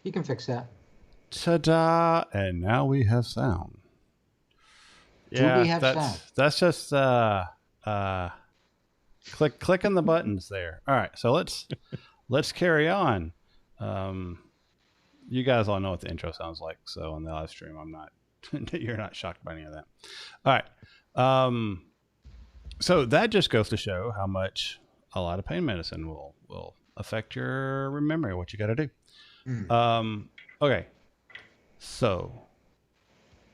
You can fix that. Ta-da! And now we have sound. Do we Yeah, have sound? that's just uh clicking the buttons there. All right, so let's carry on. Um, you guys all know what the intro sounds like, so on the live stream, I'm not. You're not shocked by any of that. All right. Um, so that just goes to show how much a lot of pain medicine will affect your memory. What you got to do. Mm. Um, okay. So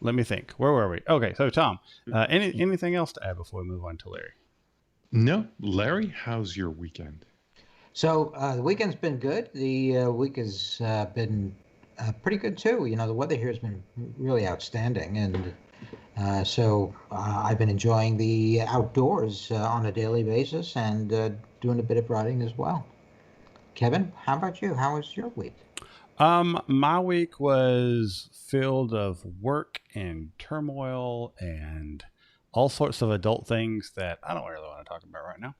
let me think. Where were we? Okay. So Tom, anything else to add before we move on to Larry? No, Larry, how's your weekend? So the weekend's been good. The week has been pretty good too. You know, the weather here has been really outstanding, and I've been enjoying the outdoors on a daily basis and doing a bit of riding as well. Kevin, how about you? How was your week? My week was filled of work and turmoil and all sorts of adult things that I don't really want to talk about right now.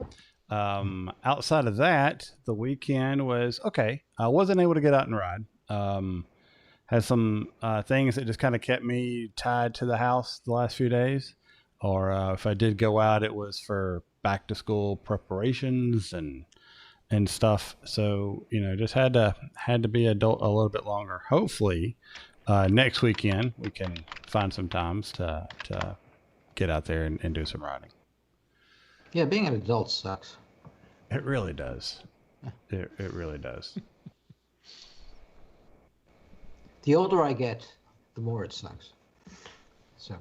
Outside of that, the weekend was okay. I wasn't able to get out and ride. Had some things that just kind of kept me tied to the house the last few days. Or if I did go out, it was for back to school preparations and stuff. So just had to be adult a little bit longer. Hopefully, next weekend we can find some times to get out there and do some riding. Yeah, being an adult sucks. It really does. It really does. The older I get, the more it sucks. So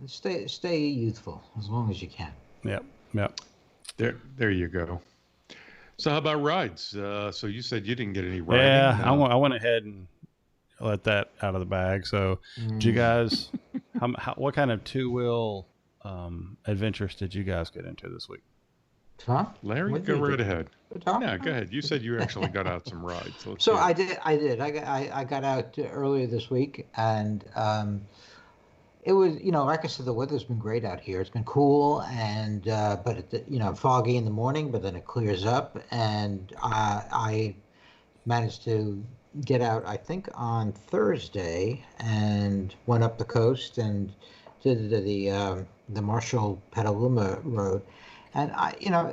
stay youthful as long as you can. Yep. Yep. There you go. So how about rides? So you said you didn't get any riding. Yeah, I went ahead and let that out of the bag. So, did you guys, what kind of two-wheel adventures did you guys get into this week? Tom? Larry, go right ahead. Tom? Yeah, go ahead. You said you actually got out some rides. So I did. I got out earlier this week, and it was, like I said, the weather's been great out here. It's been cool, and but foggy in the morning, but then it clears up, and I managed to get out, I think, on Thursday, and went up the coast and did the Marshall Petaluma Road. And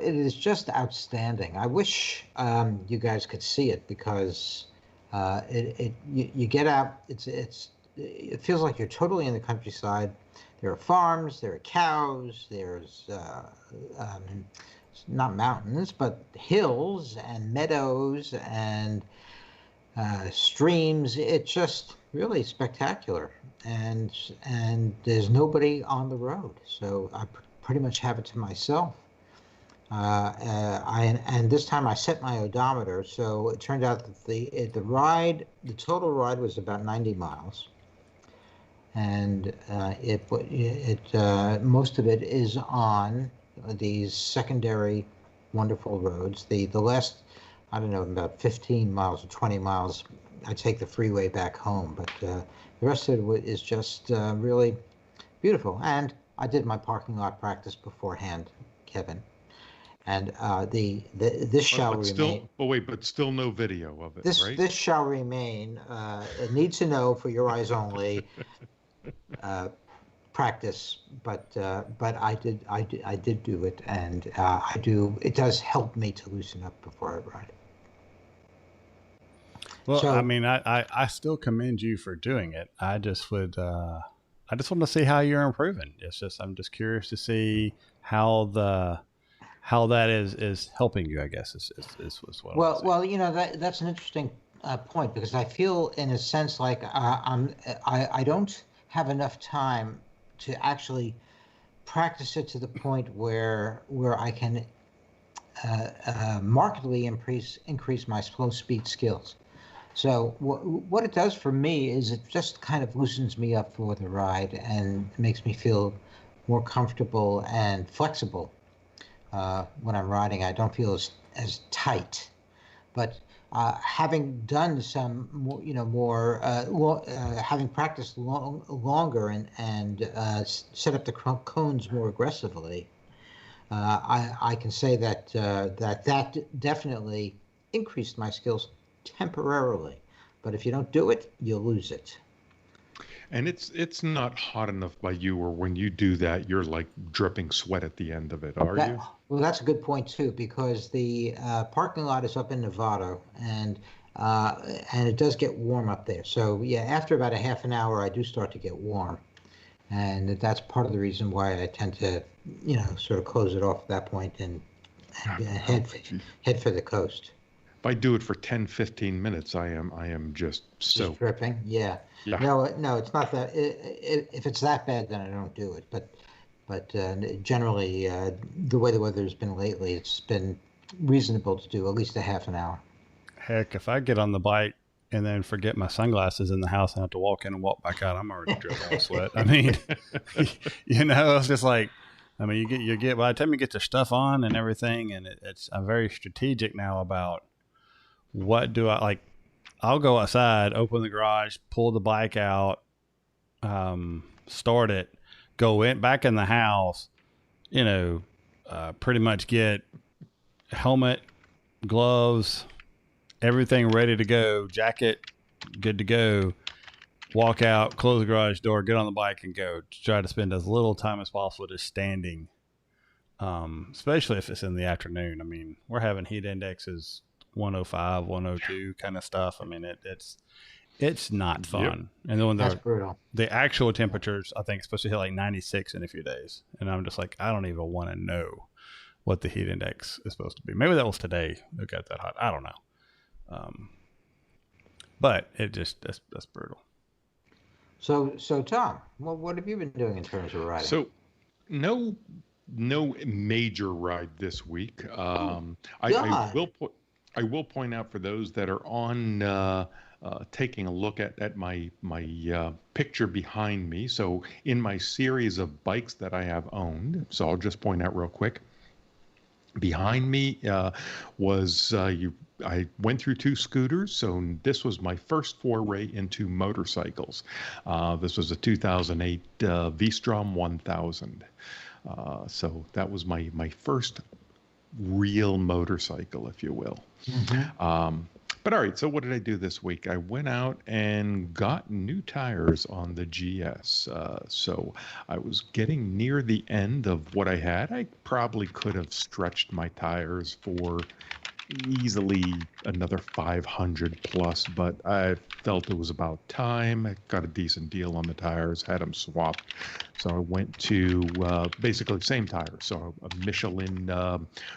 it is just outstanding. I wish you guys could see it because you get out. It feels like you're totally in the countryside. There are farms, there are cows, there's not mountains, but hills and meadows and streams. It's just really spectacular, and there's nobody on the road, so I pretty much have it to myself. And this time I set my odometer, so it turned out that the total ride was about 90 miles, and most of it is on these secondary wonderful roads. The last, I don't know, about 15 miles or 20 miles, I take the freeway back home, but the rest of it is just really beautiful. And I did my parking lot practice beforehand, Kevin. And this shall remain. But still no video of it, right? This shall remain. Need to know for your eyes only. Practice, but I did do it, and I do. It does help me to loosen up before I ride. Well, so, I mean, I still commend you for doing it. I just want to see how you're improving. I'm just curious to see how that is helping you, I guess, is what well, that's an interesting point, because I feel in a sense like I don't have enough time to actually practice it to the point where I can markedly increase my slow speed skills. So what it does for me is it just kind of loosens me up for the ride and makes me feel more comfortable and flexible. When I'm riding, I don't feel as tight. But having done some more, having practiced longer and set up the cones more aggressively, I can say that definitely increased my skills temporarily. But if you don't do it, you'll lose it. And it's not hot enough by you, or when you do that, you're like dripping sweat at the end of it, are you? Well, that's a good point too, because the parking lot is up in Nevada, and it does get warm up there. So yeah, after about a half an hour, I do start to get warm, and that's part of the reason why I tend to, sort of close it off at that point and head for the coast. If I do it for 10, 15 minutes, I am just Just dripping. Yeah. Yeah. No, it's not that. If it's that bad, then I don't do it. But generally, the way the weather's been lately, it's been reasonable to do at least a half an hour. Heck, if I get on the bike and then forget my sunglasses in the house and have to walk in and walk back out, I'm already dripping with sweat. I mean, it's just like, I mean, you get by the time you get your stuff on and everything, and I'm very strategic now about what do I like. I'll go outside, open the garage, pull the bike out, start it, go back in the house, pretty much get helmet, gloves, everything ready to go, jacket, good to go, walk out, close the garage door, get on the bike and go. Try to spend as little time as possible just standing, especially if it's in the afternoon. I mean, we're having heat indexes 105, 102 kind of stuff. I mean, it's not fun. Yep. And then when that's brutal. The actual temperatures, I think, it's supposed to hit like 96 in a few days. And I'm just like, I don't even want to know what the heat index is supposed to be. Maybe that was today. It got that hot. I don't know. But that's brutal. So Tom, what have you been doing in terms of riding? So no major ride this week. I will point out for those that are on taking a look at my picture behind me. So in my series of bikes that I have owned, so I'll just point out real quick. Behind me I went through 2 scooters, so this was my first foray into motorcycles. This was a 2008 V-Strom 1000. So that was my first real motorcycle, if you will. Mm-hmm. But all right, so what did I do this week? I went out and got new tires on the GS. So I was getting near the end of what I had. I probably could have stretched my tires for easily another 500 plus, but I felt it was about time. I got a decent deal on the tires, had them swapped. So I went to basically the same tires. So a Michelin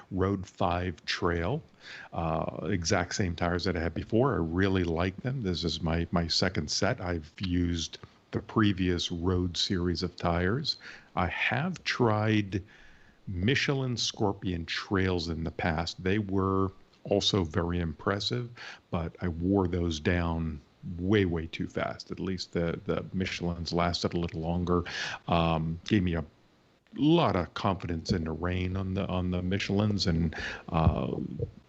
Road 5 Trail, exact same tires that I had before. I really like them. This is my second set. I've used the previous Road series of tires. I have tried Michelin Scorpion Trails in the past. They were also very impressive, but I wore those down way too fast. At least the Michelins lasted a little longer. Gave me a lot of confidence in the rain on the Michelins, and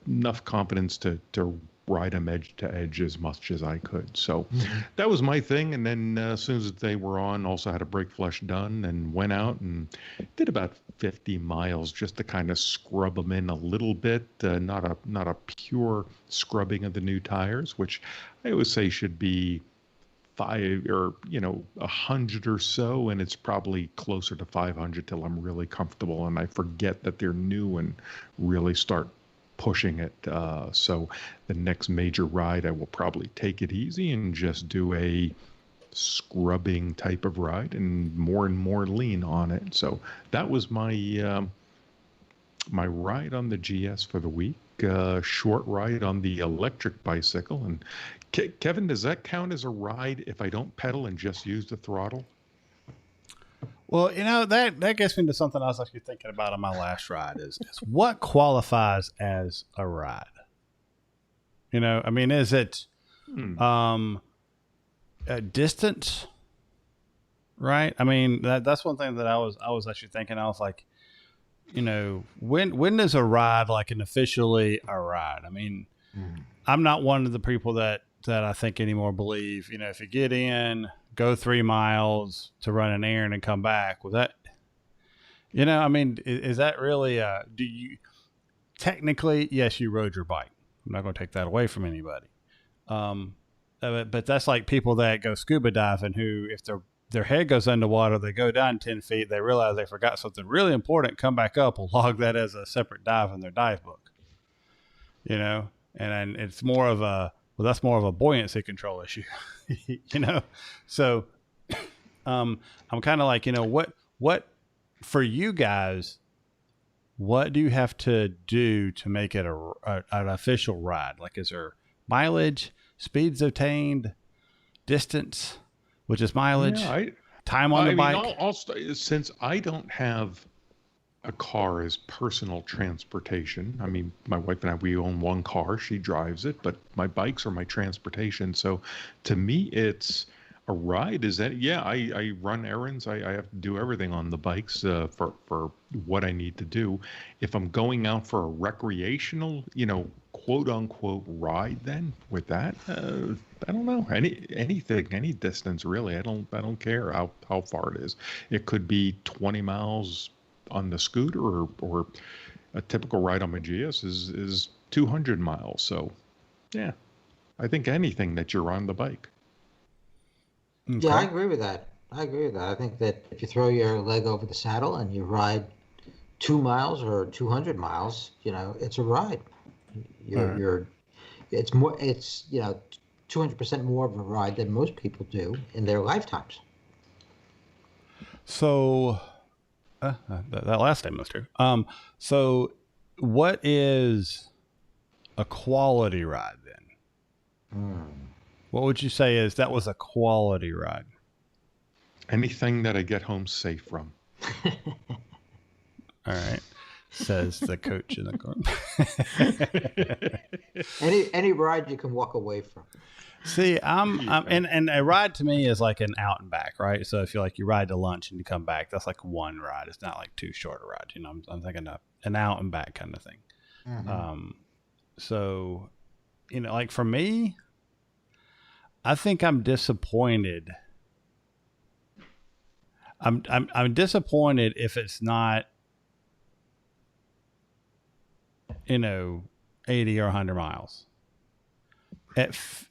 enough confidence to ride them edge to edge as much as I could. So that was my thing. And then as soon as they were on, also had a brake flush done and went out and did about 50 miles just to kind of scrub them in a little bit. Not a pure scrubbing of the new tires, which I always say should be 5 or 100 or so, and it's probably closer to 500 till I'm really comfortable and I forget that they're new and really start pushing it. So the next major ride, I will probably take it easy and just do a scrubbing type of ride and more lean on it. So that was my my ride on the GS for the week. Short ride on the electric bicycle. And Kevin, does that count as a ride if I don't pedal and just use the throttle? Well, that gets me to something I was actually thinking about on my last ride is what qualifies as a ride? I mean, is it a distance, right? I mean, that's one thing that I was actually thinking. I was like, when does a ride like an officially a ride? I mean, I'm not one of the people that I think anymore believe, if you get in, go 3 miles to run an errand and come back, was that, I mean, is that really, do you, technically, yes, you rode your bike. I'm not going to take that away from anybody. but that's like people that go scuba diving who, if their head goes underwater, they go down 10 feet, they realize they forgot something really important, come back up, will log that as a separate dive in their dive book. You know, and it's more of that's more of a buoyancy control issue. You know, so I'm kind of like, what for you guys, what do you have to do to make it an official ride? Like, is there mileage, speeds obtained, distance, which is mileage, time on the bike? Since I don't have a car as personal transportation, I mean, my wife and I, we own one car. She drives it, but my bikes are my transportation. So to me, it's a ride. Is that, I run errands. I have to do everything on the bikes for what I need to do. If I'm going out for a recreational, quote unquote ride, then with that, I don't know, anything, any distance really. I don't care how far it is. It could be 20 miles on the scooter, or a typical ride on my GS is 200 miles. So yeah, I think anything that you're on the bike. Okay. Yeah, I agree with that. I think that if you throw your leg over the saddle and you ride 2 miles or 200 miles, it's a ride. It's 200% more of a ride than most people do in their lifetimes. So that last statement was true. So what is a quality ride then? What would you say that was a quality ride? Anything that I get home safe from. All right, says the coach in the car. Any ride you can walk away from. See, and a ride to me is like an out and back, right? So if you ride to lunch and you come back, that's like one ride. It's not like too short a ride. I'm thinking an out and back kind of thing. Mm-hmm. So, like for me, I think I'm disappointed. I'm disappointed if it's not, 80 or 100 miles.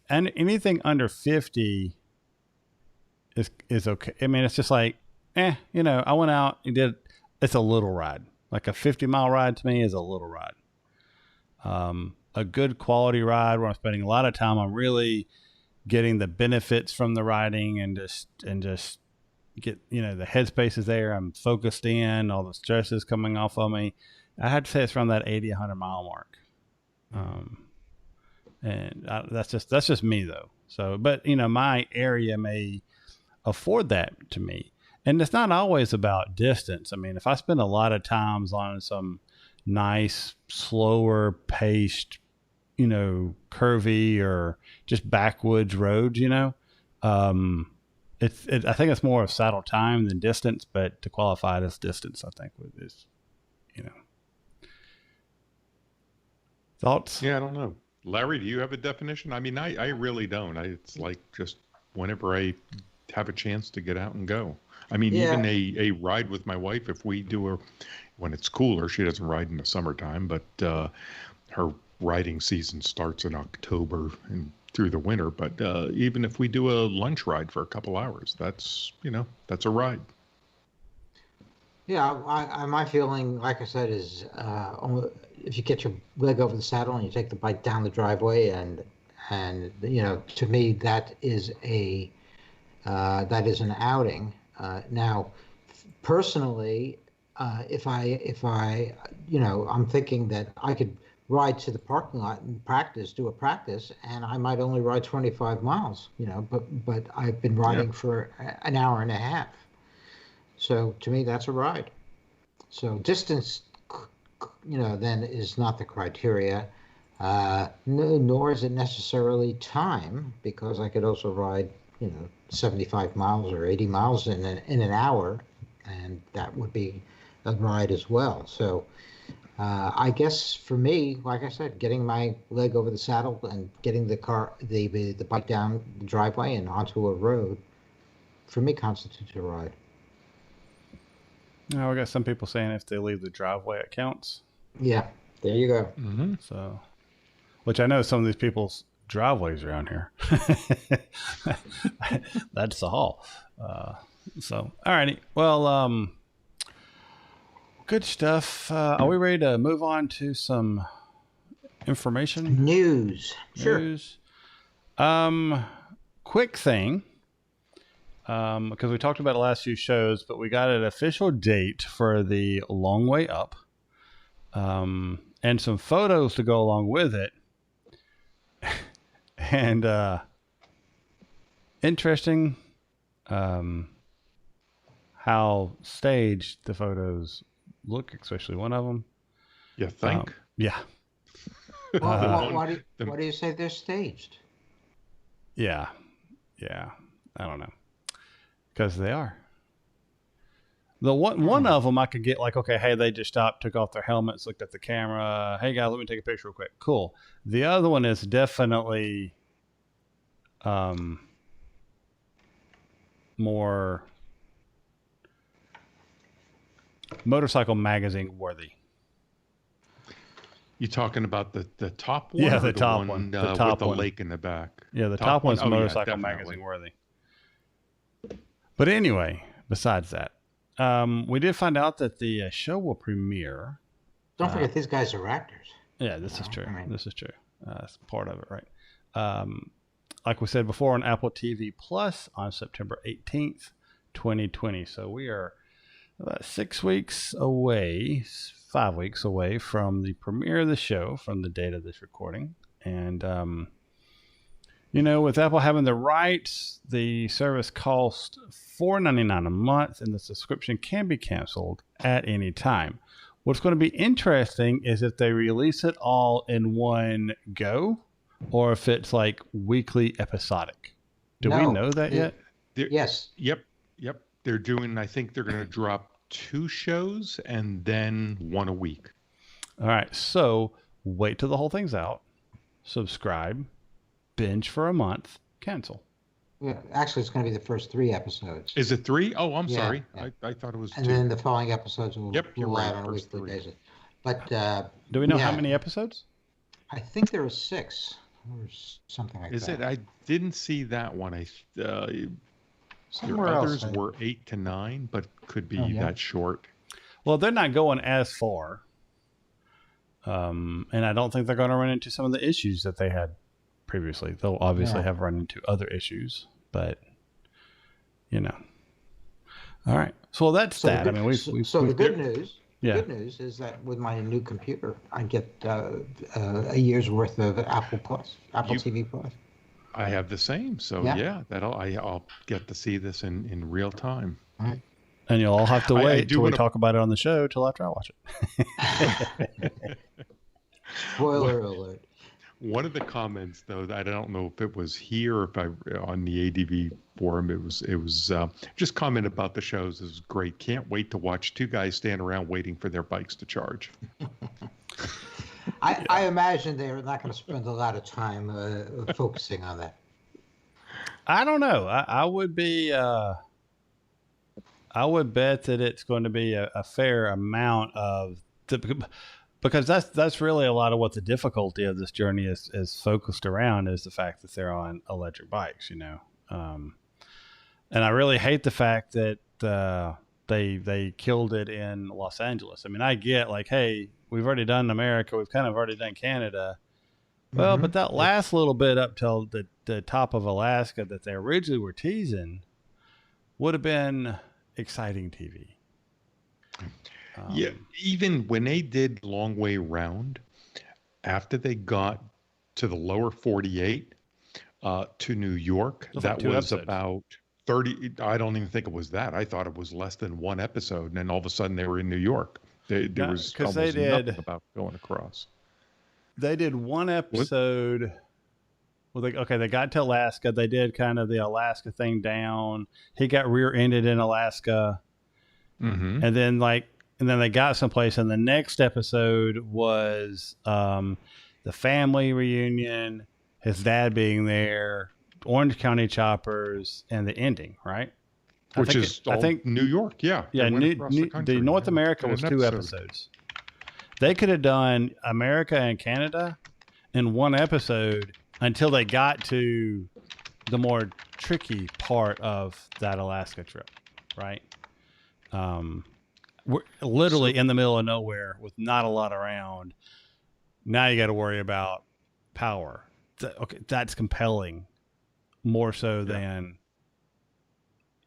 And anything under 50 is okay. I mean, it's just like, I went out and did. It's a little ride. Like a 50-mile ride to me is a little ride. A good quality ride where I'm spending a lot of time, I'm really getting the benefits from the riding and just get, the headspace is there. I'm focused in, all the stress is coming off of me. I had to say it's around that 80, 100 mile mark. And that's just me though. So, but my area may afford that to me. And it's not always about distance. I mean, if I spend a lot of times on some nice, slower paced, curvy or just backwoods roads, I think it's more of saddle time than distance, but to qualify it as distance, I think is, thoughts? Yeah, I don't know. Larry, do you have a definition? I mean, I really don't. It's like just whenever I have a chance to get out and go. I mean, even a ride with my wife, if we do when it's cooler, she doesn't ride in the summertime, but her riding season starts in October and through the winter. But even if we do a lunch ride for a couple hours, that's a ride. Yeah, my feeling, like I said, is if you get your leg over the saddle and you take the bike down the driveway, and to me that is an outing. Now, personally, if I I'm thinking that I could ride to the parking lot and do a practice, and I might only ride 25 miles, but I've been riding for an hour and a half. So to me, that's a ride. So distance, then is not the criteria. Nor is it necessarily time, because I could also ride, 75 miles or 80 miles in an hour, and that would be a ride as well. So I guess for me, like I said, getting my leg over the saddle and getting the bike down the driveway and onto a road, for me, constitutes a ride. Now we got some people saying if they leave the driveway, it counts. Yeah, there you go. Mm-hmm. So, which I know some of these people driveways around here. That's the haul. So, all righty. Well, good stuff. Are we ready to move on to some information? News. Sure. News. Quick thing. Because we talked about the last few shows, but we got an official date for the Long Way Up. And some photos to go along with it. And interesting how staged the photos look, especially one of them. You think? Yeah. Why do you say they're staged? Yeah. I don't know. Because they are. The one of them I could get like, okay, hey, they just stopped, took off their helmets, looked at the camera. Hey guys, let me take a picture real quick. Cool. The other one is definitely more motorcycle magazine worthy. You talking about the top one? Yeah, the top one. The top with the one. lake in the back. Yeah, the top one's one? motorcycle magazine worthy. But anyway, besides that, we did find out that the show will premiere. Don't forget, these guys are actors. Yeah, this is true. This is true. That's part of it, right? Like we said before, on Apple TV Plus on September 18th, 2020. So we are about 5 weeks away from the premiere of the show from the date of this recording. And, with Apple having the rights, the service costs $4.99 a month, and the subscription can be canceled at any time. What's going to be interesting is if they release it all in one go, or if it's like weekly episodic. Do we know that yet? Yes. Yep. They're doing, I think they're going to drop 2 shows and then 1 a week. All right. So wait till the whole thing's out. Subscribe, binge for a month, cancel. Yeah, actually, it's going to be the first 3 episodes. Is it 3? Oh, I'm Yeah, sorry. yeah. I thought it was 2. And then the following episodes will You're roll right, out on a first weekly 3. basis. But do we know how many episodes? I think there are 6 or something like Is that. it? I didn't see that one. Somewhere Your else. others were 8 to 9, but could be yeah. that short. Well, they're not going as far. And I don't think they're going to run into some of the issues that they had previously. They'll obviously have run into other issues, but All right. So that's that. I mean, we've the good news. Yeah. The good news is that with my new computer, I get a year's worth of Apple TV Plus. I have the same, so Yeah. I'll get to see this in real time. All right. And you'll all have to wait till we wanna- talk about it on the show till after I watch it. Well, Spoiler alert. One of the comments, though, I don't know if it was here or if on the ADV forum, it was just comment about the shows. It was great. Can't wait to watch 2 guys stand around waiting for their bikes to charge. I imagine they're not going to spend a lot of time focusing on that. I don't know. I would be. I would bet that it's going to be a fair amount of because that's really a lot of what the difficulty of this journey is focused around, is the fact that they're on electric bikes, and I really hate the fact that they killed it in Los Angeles. I mean, I get like, hey, we've already done America, we've kind of already done Canada. Well, but that last little bit up till the top of Alaska that they originally were teasing would have been exciting TV. Yeah, even when they did Long Way Round, after they got to the lower 48 to New York, that was episodes. about 30. I don't even think it was that. I thought it was less than 1 episode, and then all of a sudden they were in New York. There was almost nothing about going across. They did 1 episode. Well, they got to Alaska. They did kind of the Alaska thing down. He got rear-ended in Alaska, and then they got someplace. And the next episode was the family reunion, his dad being there, Orange County choppers, and the ending. Right, I think New York. Yeah, yeah. The North America was 2 episodes. They could have done America and Canada in 1 episode until they got to the more tricky part of that Alaska trip, right? We're literally in the middle of nowhere with not a lot around. Now you got to worry about power. Okay, that's compelling more so than,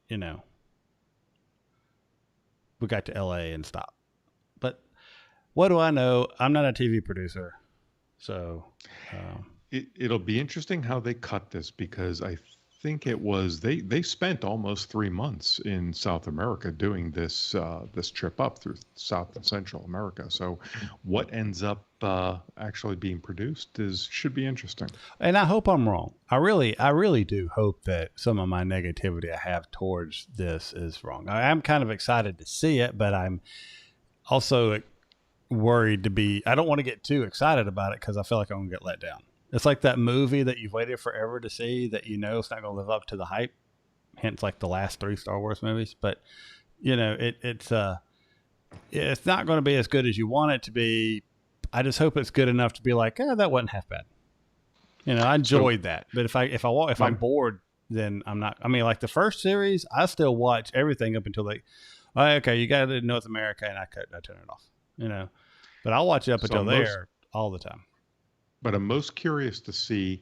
we got to LA and stop. But what do I know? I'm not a TV producer. So it'll be interesting how they cut this, because I think it was they spent almost 3 months in South America doing this this trip up through South and Central America. So what ends up actually being produced should be interesting. And I hope I'm wrong. I really do hope that some of my negativity I have towards this is wrong. I'm kind of excited to see it, but I'm also worried I don't want to get too excited about it because I feel like I'm going to get let down. It's like that movie that you've waited forever to see that it's not going to live up to the hype. Hence, like the last 3 Star Wars movies. But, it's not going to be as good as you want it to be. I just hope it's good enough to be like, that wasn't half bad. I enjoyed that. But if I'm bored, then I'm not. I mean, like the first series, I still watch everything up until okay, you got to North America, and I turn it off. But I'll watch it up until there all the time. But I'm most curious to see,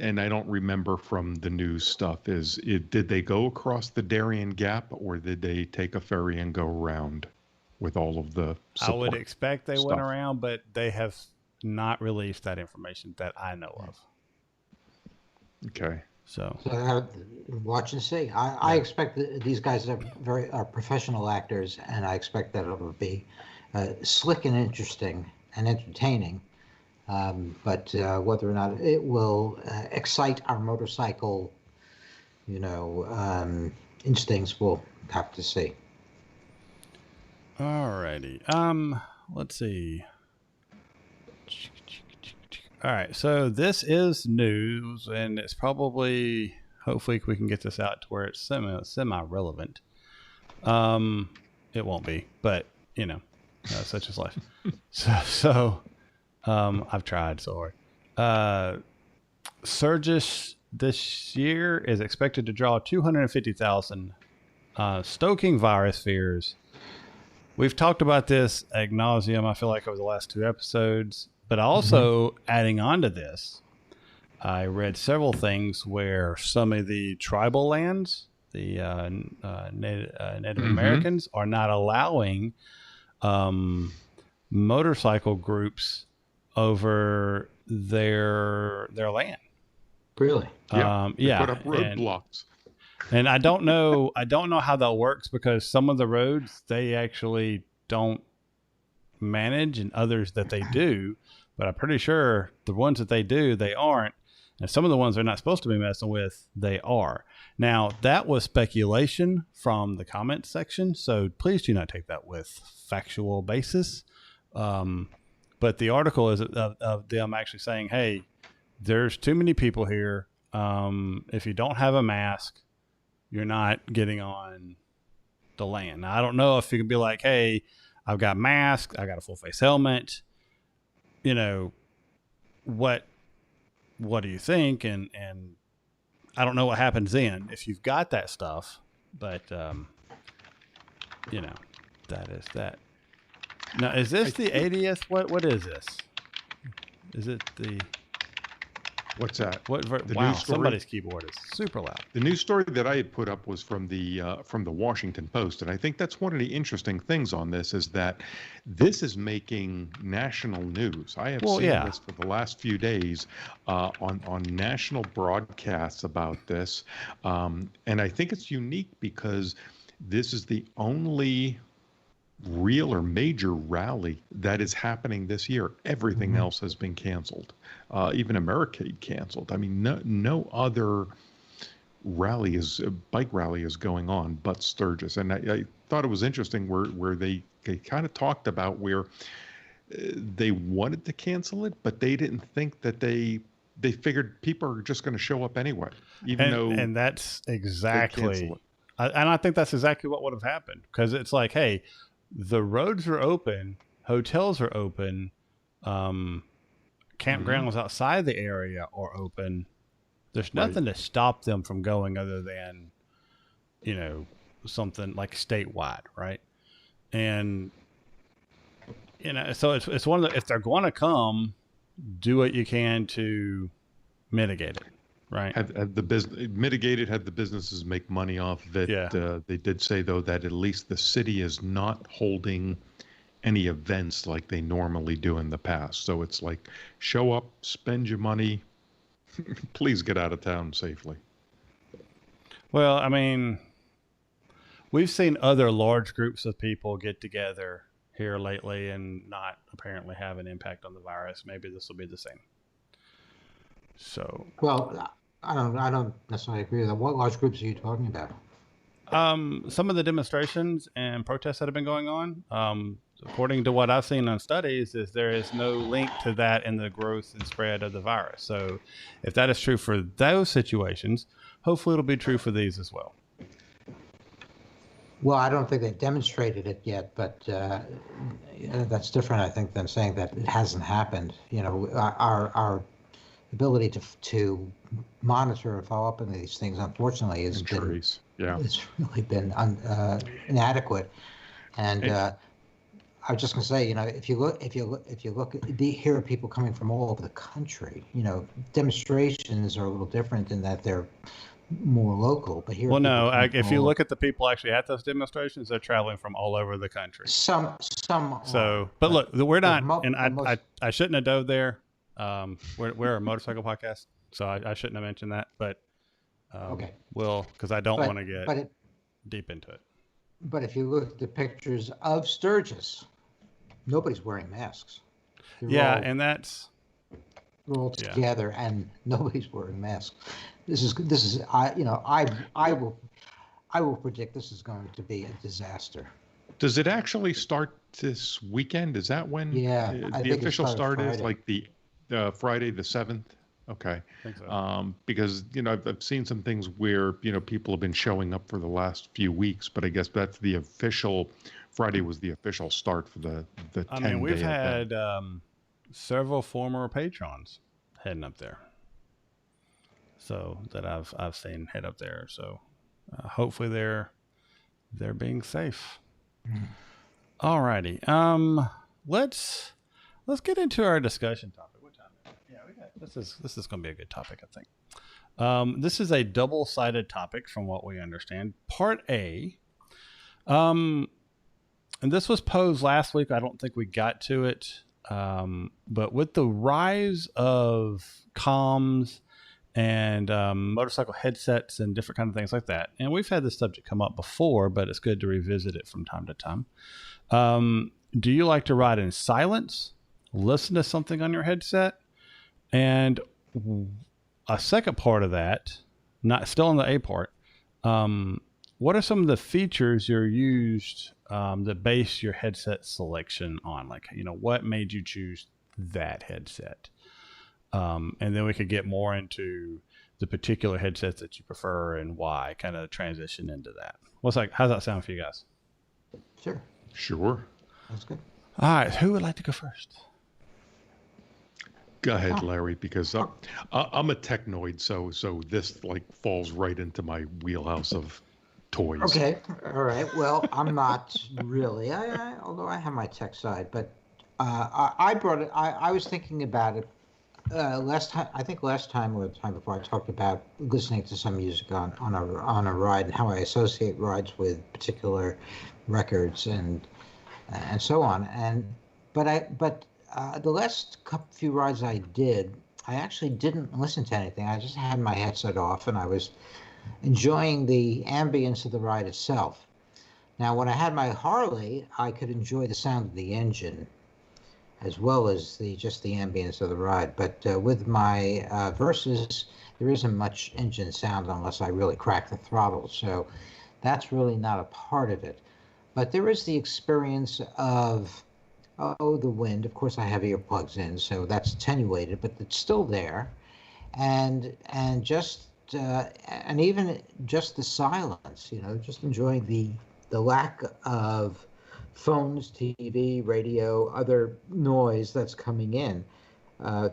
and I don't remember from the news stuff, did they go across the Darien Gap, or did they take a ferry and go around with all of the support? I would expect they went around, but they have not released that information that I know of. Okay. So watch and see. I expect that these guys are professional actors, and I expect that it will be slick and interesting and entertaining. But whether or not it will excite our motorcycle, instincts, we'll have to see. Alrighty. Let's see. All right. So this is news, and it's probably, hopefully we can get this out to where it's semi-relevant. It won't be, but such is life. So I've tried so hard. Surges this year is expected to draw 250,000, stoking virus fears. We've talked about this ad nauseum, I feel like, over the last 2 episodes, but also adding on to this, I read several things where some of the tribal lands, the Native Americans, are not allowing motorcycle groups over their land. Really? Yeah. Put up roadblocks. And I don't know how that works, because some of the roads they actually don't manage, and others that they do. But I'm pretty sure the ones that they do, they aren't. And some of the ones they're not supposed to be messing with, they are. Now, that was speculation from the comments section, so please do not take that with factual basis. But the article is of them actually saying, hey, there's too many people here. If you don't have a mask, you're not getting on the land. Now, I don't know if you can be like, hey, I've got masks, I got a full face helmet. What do you think? And I don't know what happens then if you've got that stuff, but that is that. Now, is this the 80th? What is this? Is it the... What's that? Wow, somebody's keyboard is super loud. The news story that I had put up was from the Washington Post, and I think that's one of the interesting things on this is that this is making national news. I have seen this for the last few days on national broadcasts about this, and I think it's unique because this is the only real or major rally that is happening this year. Everything else has been canceled. Even Americade canceled. I mean, no other bike rally is going on but Sturgis. And I thought it was interesting where they kind of talked about where they wanted to cancel it, but they didn't think that they figured people are just going to show up anyway, and that's exactly, and I think that's exactly what would have happened, because it's like, hey, the roads are open, hotels are open, campgrounds outside the area are open, there's Right. nothing to stop them from going other than, something like statewide, right? And so it's one of the, if they're going to come, do what you can to mitigate it, right? Have the business mitigated? Have the businesses make money off of it? Yeah. They did say though that at least the city is not holding any events like they normally do in the past. So it's like, show up, spend your money, please get out of town safely. Well, I mean, we've seen other large groups of people get together here lately and not apparently have an impact on the virus. Maybe this will be the same. So, Well, I don't necessarily agree with that. What large groups are you talking about? some of the demonstrations and protests that have been going on, according to what I've seen on studies, is there is no link to that in the growth and spread of the virus. So if that is true for those situations, hopefully it'll be true for these as well. Well, I don't think they've demonstrated it yet, but that's different, I think, than saying that it hasn't happened. Our ability to monitor and follow up on these things, unfortunately, has been it's really been inadequate. And I was just going to say, if you look, here are people coming from all over the country. Demonstrations are a little different in that they're more local, but here. Well, no, if you look at the people actually at those demonstrations, they're traveling from all over the country. Some. So, but look, we're not, and I shouldn't have dove there. We're a motorcycle podcast, so I shouldn't have mentioned that. But okay, because I don't want to get deep into it. But if you look at the pictures of Sturgis, nobody's wearing masks. And that's. We're all together, and nobody's wearing masks. This is I will predict this is going to be a disaster. Does it actually start this weekend? Is that when the official start is? Like the Friday the 7th? Okay. I think so. Because I've seen some things where people have been showing up for the last few weeks, but I guess that's the official. Friday was the official start for the 10-day. I mean, we've had several former patrons heading up there, so that I've seen head up there. So hopefully they're being safe. All righty. Let's get into our discussion topic. What time? Yeah, we got this is going to be a good topic, I think. This is a double-sided topic from what we understand. Part A. And this was posed last week. I don't think we got to it. But with the rise of comms and motorcycle headsets and different kind of things like that, and we've had this subject come up before, but it's good to revisit it from time to time. Do you like to ride in silence, listen to something on your headset? And a second part of that, not still on the A part, what are some of the features you're used that base your headset selection on? Like, what made you choose that headset? And then we could get more into the particular headsets that you prefer and why, kind of transition into that. How's that sound for you guys? Sure. That's good. All right. Who would like to go first? Go ahead, Larry, because I'm a technoid, so this falls right into my wheelhouse of toys. Okay. All right. Well, I'm not really, although I have my tech side, but I brought it. I was thinking about it last time. I think last time or the time before, I talked about listening to some music on a ride and how I associate rides with particular records and so on. But the last few rides I did, I actually didn't listen to anything. I just had my headset off and I was enjoying the ambience of the ride itself. Now, when I had my Harley, I could enjoy the sound of the engine as well as just the ambience of the ride. But with my Versys, there isn't much engine sound unless I really crack the throttle. So that's really not a part of it. But there is the experience of the wind. Of course, I have earplugs in, so that's attenuated, but it's still there, and even just the silence. Just enjoying the lack of phones, TV, radio, other noise that's coming in.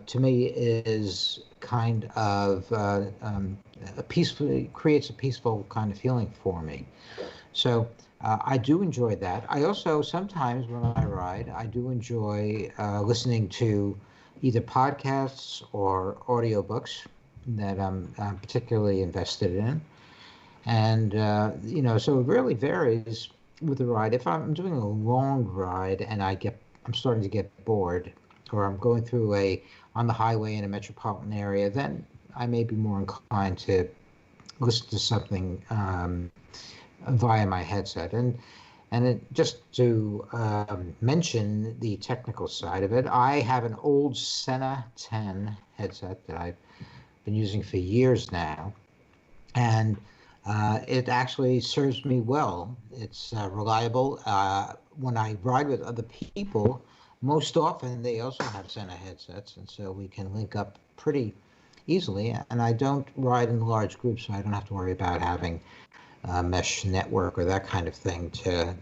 to me is kind of creates a peaceful kind of feeling for me. So I do enjoy that. I also sometimes when I ride, I do enjoy listening to either podcasts or audiobooks that I'm particularly invested in. And so it really varies with the ride. If I'm doing a long ride and I'm starting to get bored, or I'm going through on the highway in a metropolitan area, then I may be more inclined to listen to something via my headset. Just to mention the technical side of it, I have an old Sena 10 headset that I've been using for years now, and it actually serves me well. It's reliable. When I ride with other people, most often they also have Sena headsets, and so we can link up pretty easily. And I don't ride in large groups, so I don't have to worry about having a mesh network or that kind of thing to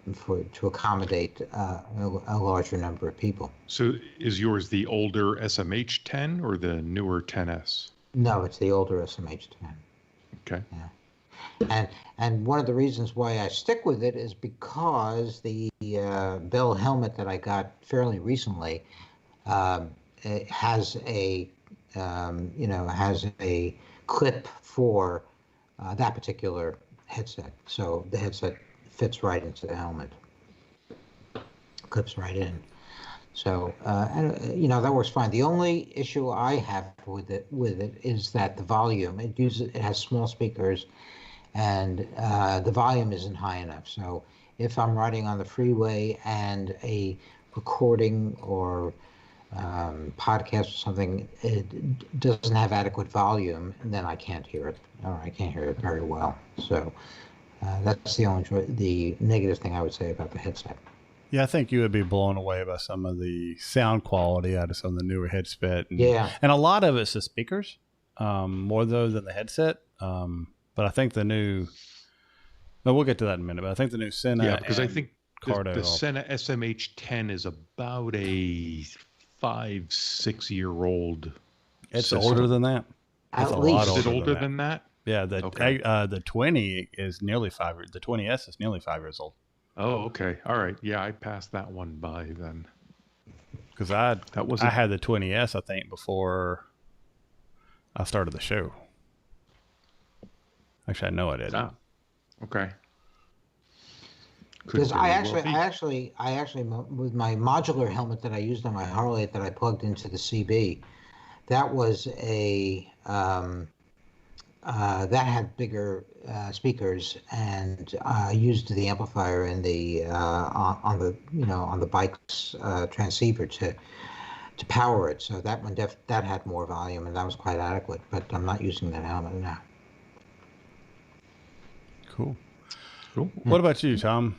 accommodate a larger number of people. So is yours the older SMH 10 or the newer 10S? No, it's the older SMH 10. Okay. Yeah. And one of the reasons why I stick with it is because the Bell helmet that I got fairly recently it has a clip for that particular headset. So the headset fits right into the helmet, clips right in. So that works fine. The only issue I have with it is that the volume. It has small speakers, and the volume isn't high enough. So if I'm riding on the freeway and a recording or podcast or something, it doesn't have adequate volume, then I can't hear it, or I can't hear it very well. So that's the negative thing I would say about the headset. Yeah, I think you would be blown away by some of the sound quality out of some of the newer headset. And a lot of it's the speakers, more though than the headset. But I think the new, we'll get to that in a minute, but I think the new Sena. Yeah, because I think the Sena SMH 10 is about a 5-6 year old. It's system. older than that. It's a lot older. Is it older than that? Yeah, the 20 is nearly 5. The 20S is nearly 5 years old. Oh, okay. All right. Yeah, I passed that one by then. Because I had the 20S, I think, before I started the show. Actually, I know I did. Ah, okay. Because I actually, with my modular helmet that I used on my Harley that I plugged into the CB, that was that had bigger speakers, and I used the amplifier in the on the bike's transceiver to power it. So that one that had more volume, and that was quite adequate. But I'm not using that helmet now. Cool. What about you, Tom?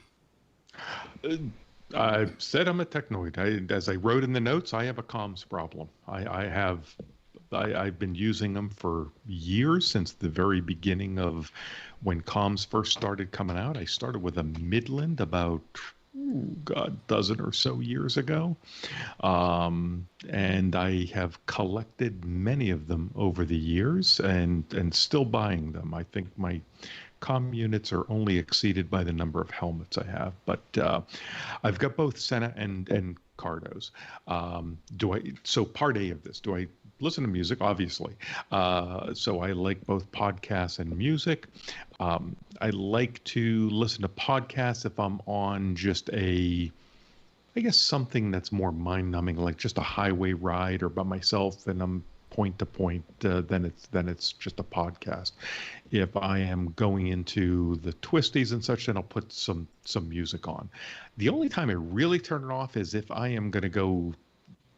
I said I'm a technoid. As I wrote in the notes, I have a comms problem. I've been using them for years, since the very beginning of when comms first started coming out. I started with a Midland about, dozen or so years ago. And I have collected many of them over the years and still buying them. I think my comm units are only exceeded by the number of helmets I have, but I've got both Sena and Cardos. So part A of this, do I listen to music? Obviously. So I like both podcasts and music. I like to listen to podcasts if I'm on just I guess something that's more mind-numbing, like just a highway ride or by myself, and I'm point to point, then it's just a podcast. If I am going into the twisties and such, then I'll put some music on. The only time I really turn it off is if I am going to go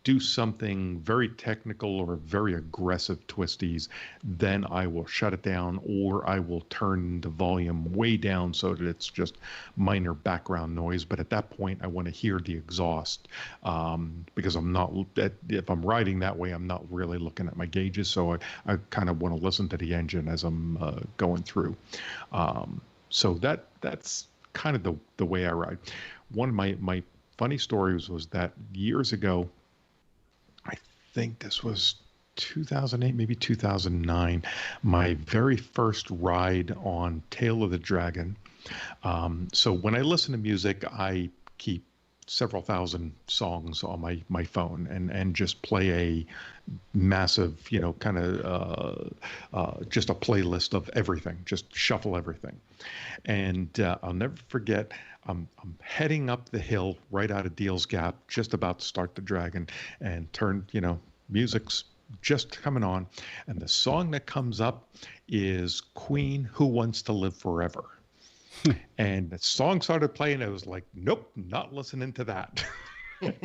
do something very technical or very aggressive twisties, then I will shut it down, or I will turn the volume way down so that it's just minor background noise. But at that point, I want to hear the exhaust, because if I'm riding that way, I'm not really looking at my gauges. So I kind of want to listen to the engine as I'm going through. So that's kind of the way I ride. One of my funny stories was that years ago, I think this was 2008, maybe 2009, my very first ride on Tail of the Dragon. So when I listen to music, I keep several thousand songs on my phone and just play a massive, kind of just a playlist of everything, just shuffle everything. And I'll never forget, I'm heading up the hill right out of Deal's Gap, just about to start the dragon, and music's just coming on. And the song that comes up is Queen, Who Wants to Live Forever. And the song started playing. I was like, nope, not listening to that.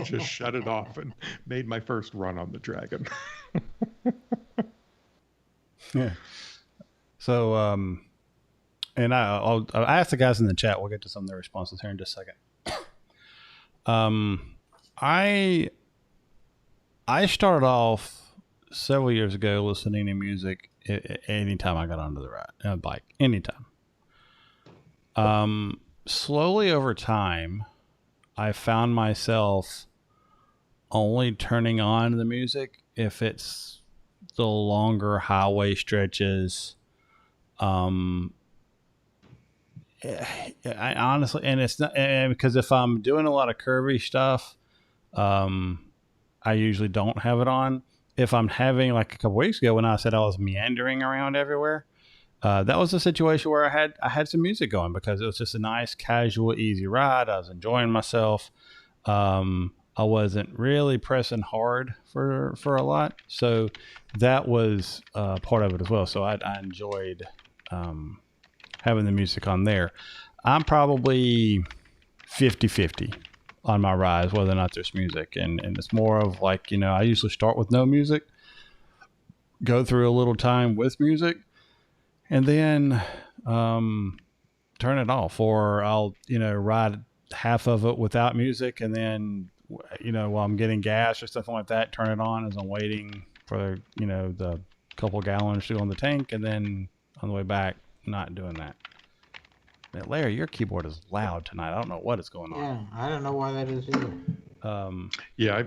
Just shut it off and made my first run on the dragon. Yeah. So, and I'll ask the guys in the chat. We'll get to some of their responses here in just a second. I started off several years ago listening to music anytime I got onto the bike, anytime. Slowly over time, I found myself only turning on the music if it's the longer highway stretches. I honestly, and it's not, and because if I'm doing a lot of curvy stuff, I usually don't have it on. If I'm having, like a couple weeks ago when I said I was meandering around everywhere, that was a situation where I had some music going because it was just a nice, casual, easy ride. I was enjoying myself. I wasn't really pressing hard for a lot, so that was part of it as well. So I enjoyed having the music on there. I'm probably 50-50 on my rides, whether or not there's music, and it's more of like, I usually start with no music, go through a little time with music, and then turn it off, or I'll ride half of it without music, and then while I'm getting gas or something like that, turn it on as I'm waiting for the couple gallons to go in the tank, and then on the way back, not doing that. But Larry, your keyboard is loud tonight. I don't know what is going on. Yeah, I don't know why that is either. Yeah,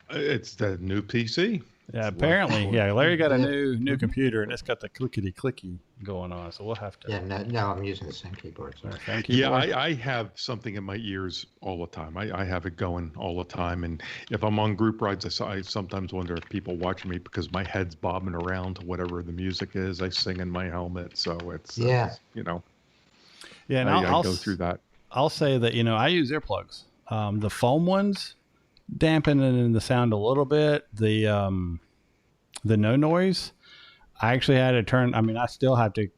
it's the new PC. Yeah, apparently. Yeah, Larry got a new computer, and it's got the clickety-clicky going on, so we'll have to... Yeah, no, I'm using the same keyboard. So. Same keyboard? Yeah, I have something in my ears all the time. I have it going all the time, and if I'm on group rides, I sometimes wonder if people watching me because my head's bobbing around to whatever the music is. I sing in my helmet, so it's, Yeah, Yeah, and I go through that. I'll say that, I use earplugs. The foam ones dampen the sound a little bit. The no noise, I actually had to turn. I mean, I still have to,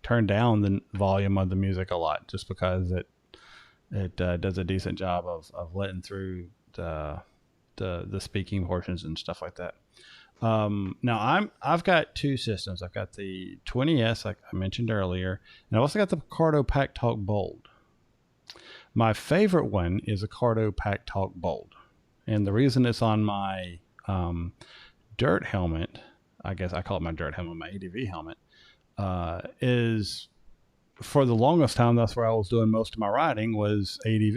turn down the volume of the music a lot, just because it does a decent job of letting through the speaking portions and stuff like that. Now I've got two systems. I've got the 20S, like I mentioned earlier, and I've also got the Picardo Pack Talk Bold. My favorite one is a Picardo Pack Talk Bold, and the reason it's on my dirt helmet, I guess I call it my dirt helmet, my ADV helmet, is for the longest time, that's where I was doing most of my riding was ADV.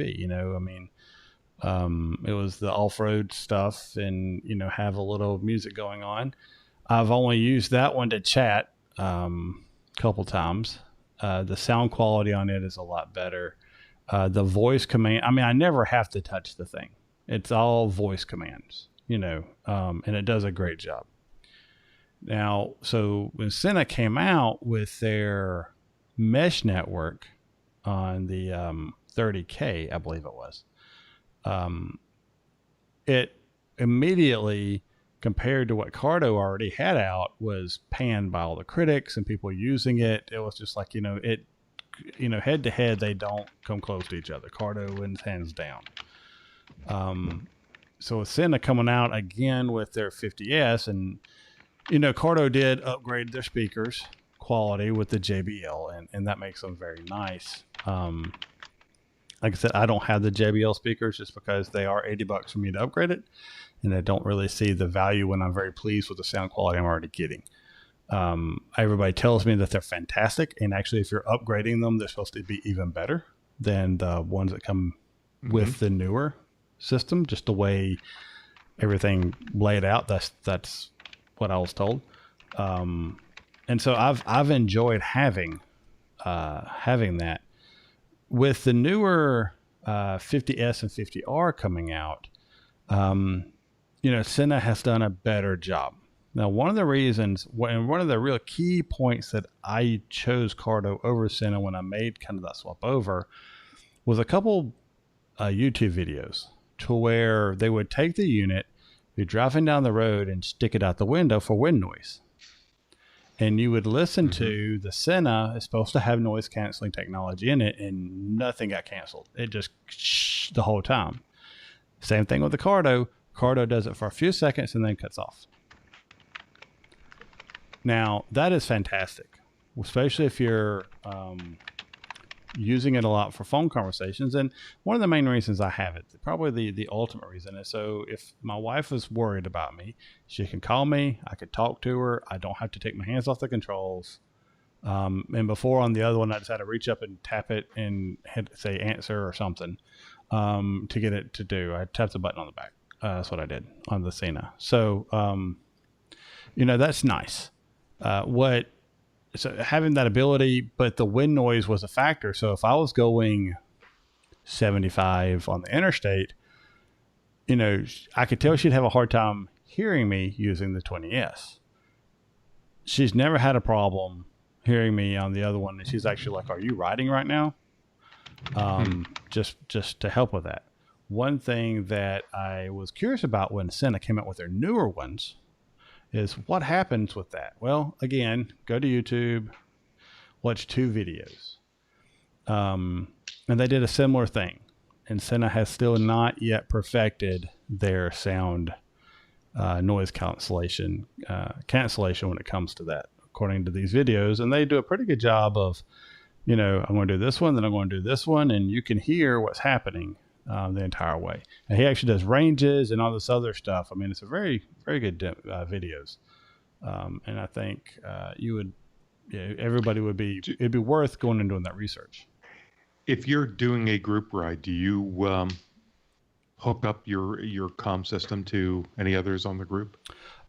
It was the off-road stuff and, have a little music going on. I've only used that one to chat a couple times. The sound quality on it is a lot better. The voice command, I never have to touch the thing. It's all voice commands, and it does a great job. Now, so when Sena came out with their mesh network on the 30K, I believe it was, it immediately, compared to what Cardo already had out, was panned by all the critics and people using it. It was just like, head to head, they don't come close to each other. Cardo wins hands down. So with Sena coming out again with their 50S, and Cardo did upgrade their speakers quality with the JBL, and that makes them very nice. Like I said, I don't have the JBL speakers just because they are $80 for me to upgrade it, and I don't really see the value when I'm very pleased with the sound quality I'm already getting. Everybody tells me that they're fantastic, and actually if you're upgrading them, they're supposed to be even better than the ones that come with the newer system, just the way everything laid out. That's what I was told. And so I've enjoyed having that. With the newer 50S and 50R coming out, Senna has done a better job. Now, one of the reasons, and one of the real key points that I chose Cardo over Senna when I made kind of that swap over was a couple YouTube videos to where they would take the unit, be driving down the road and stick it out the window for wind noise. And you would listen to the Senna is supposed to have noise canceling technology in it, and nothing got canceled. It just the whole time. Same thing with the Cardo. Cardo does it for a few seconds and then cuts off. Now, that is fantastic, especially if you're using it a lot for phone conversations. And one of the main reasons I have it, probably the ultimate reason, is so if my wife is worried about me, she can call me, I could talk to her, I don't have to take my hands off the controls. And before on the other one, I just had to reach up and tap it and hit, say, answer or something to get it to do. I tapped the button on the back. That's what I did on the Senna. So, that's nice. So having that ability, but the wind noise was a factor. So if I was going 75 on the interstate, I could tell she'd have a hard time hearing me using the 20S. She's never had a problem hearing me on the other one. And she's actually like, "Are you riding right now?" Just to help with that. One thing that I was curious about when Senna came out with their newer ones is what happens with that. Well, again, go to YouTube, watch 2 videos. And they did a similar thing. And Senna has still not yet perfected their sound noise cancellation when it comes to that, according to these videos. And they do a pretty good job of, I'm going to do this one, then I'm going to do this one, and you can hear what's happening the entire way. And he actually does ranges and all this other stuff. I mean, it's a very, very good videos. And I think everybody it'd be worth going and doing that research. If you're doing a group ride, do you hook up your comm system to any others on the group?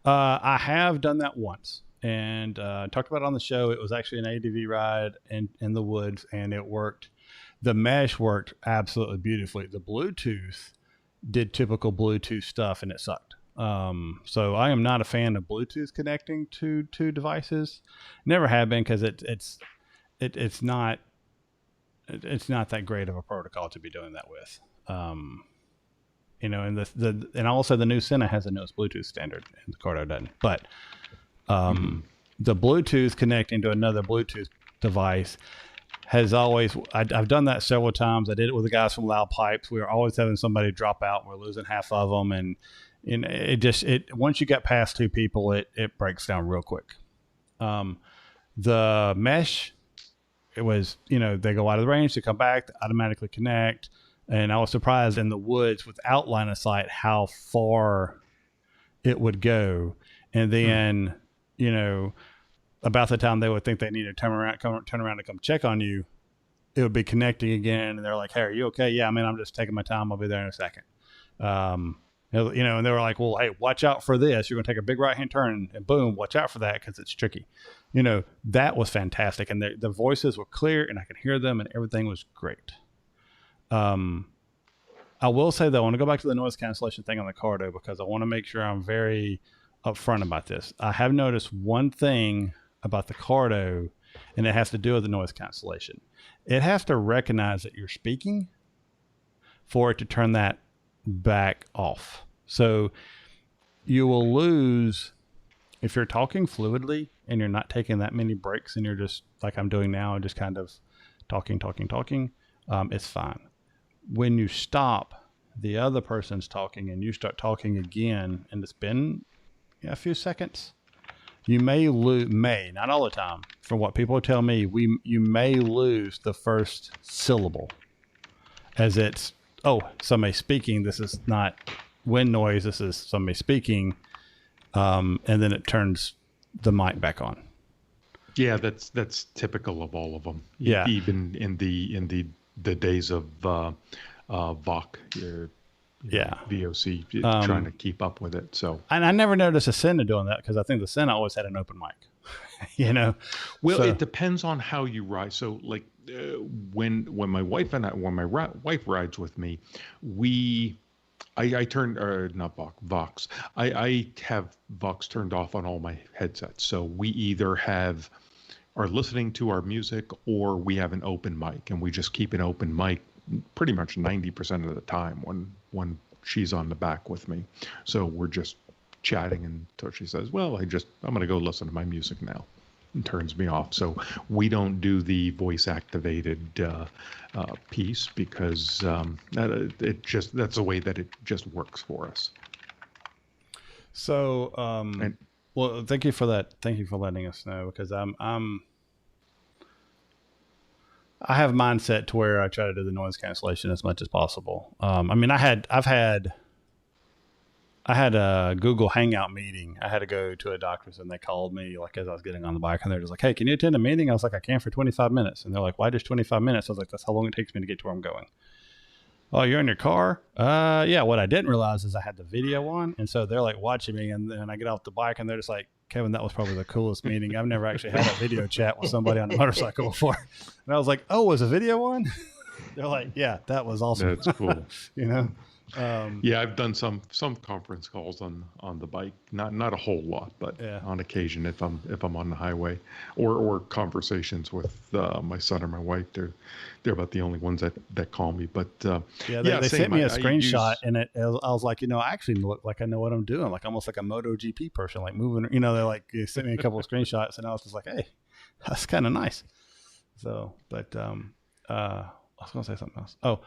I have done that once and talked about it on the show. It was actually an ADV ride in the woods, and it worked. The mesh worked absolutely beautifully. The Bluetooth did typical Bluetooth stuff, and it sucked. So I am not a fan of Bluetooth connecting to devices. Never have been, because it's not that great of a protocol to be doing that with. And also the new Senna has a no Bluetooth standard, and the Cardo doesn't. But the Bluetooth connecting to another Bluetooth device has always, I've done that several times. I did it with the guys from Loud Pipes. We were always having somebody drop out, and we're losing half of them. And once you get past 2 people, it breaks down real quick. The mesh, it was, they go out of the range, they come back, they automatically connect. And I was surprised in the woods without line of sight how far it would go. And then, about the time they would think they need to turn around to come check on you, it would be connecting again. And they're like, "Hey, are you okay?" "Yeah, man, I'm just taking my time. I'll be there in a second." And they were like, "Well, hey, watch out for this. You're going to take a big right-hand turn, and boom, watch out for that, because it's tricky." That was fantastic. And the voices were clear, and I could hear them, and everything was great. I will say, though, I want to go back to the noise cancellation thing on the Cardo, because I want to make sure I'm very upfront about this. I have noticed one thing about the Cardo, and it has to do with the noise cancellation. It has to recognize that you're speaking for it to turn that back off. So you will lose if you're talking fluidly and you're not taking that many breaks, and you're just like I'm doing now, just kind of talking. It's fine. When you stop, the other person's talking and you start talking again, and it's been a few seconds, you may lose, not all the time, from what people tell me, you may lose the first syllable, as it's, somebody speaking. This is not wind noise. This is somebody speaking. And then it turns the mic back on. Yeah, that's typical of all of them. Yeah. Even in the days of VOC, Yeah. VOC trying to keep up with it. So, and I never noticed a Senna doing that because I think the Senna always had an open mic. Well, so, it depends on how you ride. So, like when my wife and wife rides with me, I turn not Vox. I have Vox turned off on all my headsets. So we either are listening to our music or we have an open mic, and we just keep an open mic pretty much 90% of the time when she's on the back with me. So we're just chatting until she says, "Well, I'm going to go listen to my music now," and turns me off. So we don't do the voice activated piece because that's the way that it just works for us. So, well, thank you for that. Thank you for letting us know, because I have mindset to where I try to do the noise cancellation as much as possible. I mean, I had a Google Hangout meeting. I had to go to a doctor's, and they called me like as I was getting on the bike, and they're just like, "Hey, can you attend a meeting?" I was like, "I can for 25 minutes." And they're like, "Why just 25 minutes?" I was like, "That's how long it takes me to get to where I'm going." "Oh, you're in your car?" Yeah. What I didn't realize is I had the video on. And so they're like watching me, and then I get off the bike and they're just like, "Kevin, that was probably the coolest meeting. I've never actually had a video chat with somebody on a motorcycle before." And I was like, "Oh, was a video on?" They're like, "Yeah, that was awesome." That's cool. Yeah, I've done some conference calls on the bike, not a whole lot, but on occasion if I'm on the highway, or conversations with my son or my wife. They're about the only ones that call me. But they sent me a screenshot, and I was like, I actually look like I know what I'm doing, like almost like a MotoGP person, like moving. They're like, they sent me a couple of screenshots, and I was just like, "Hey, that's kind of nice." So, but I was gonna say something else. Oh.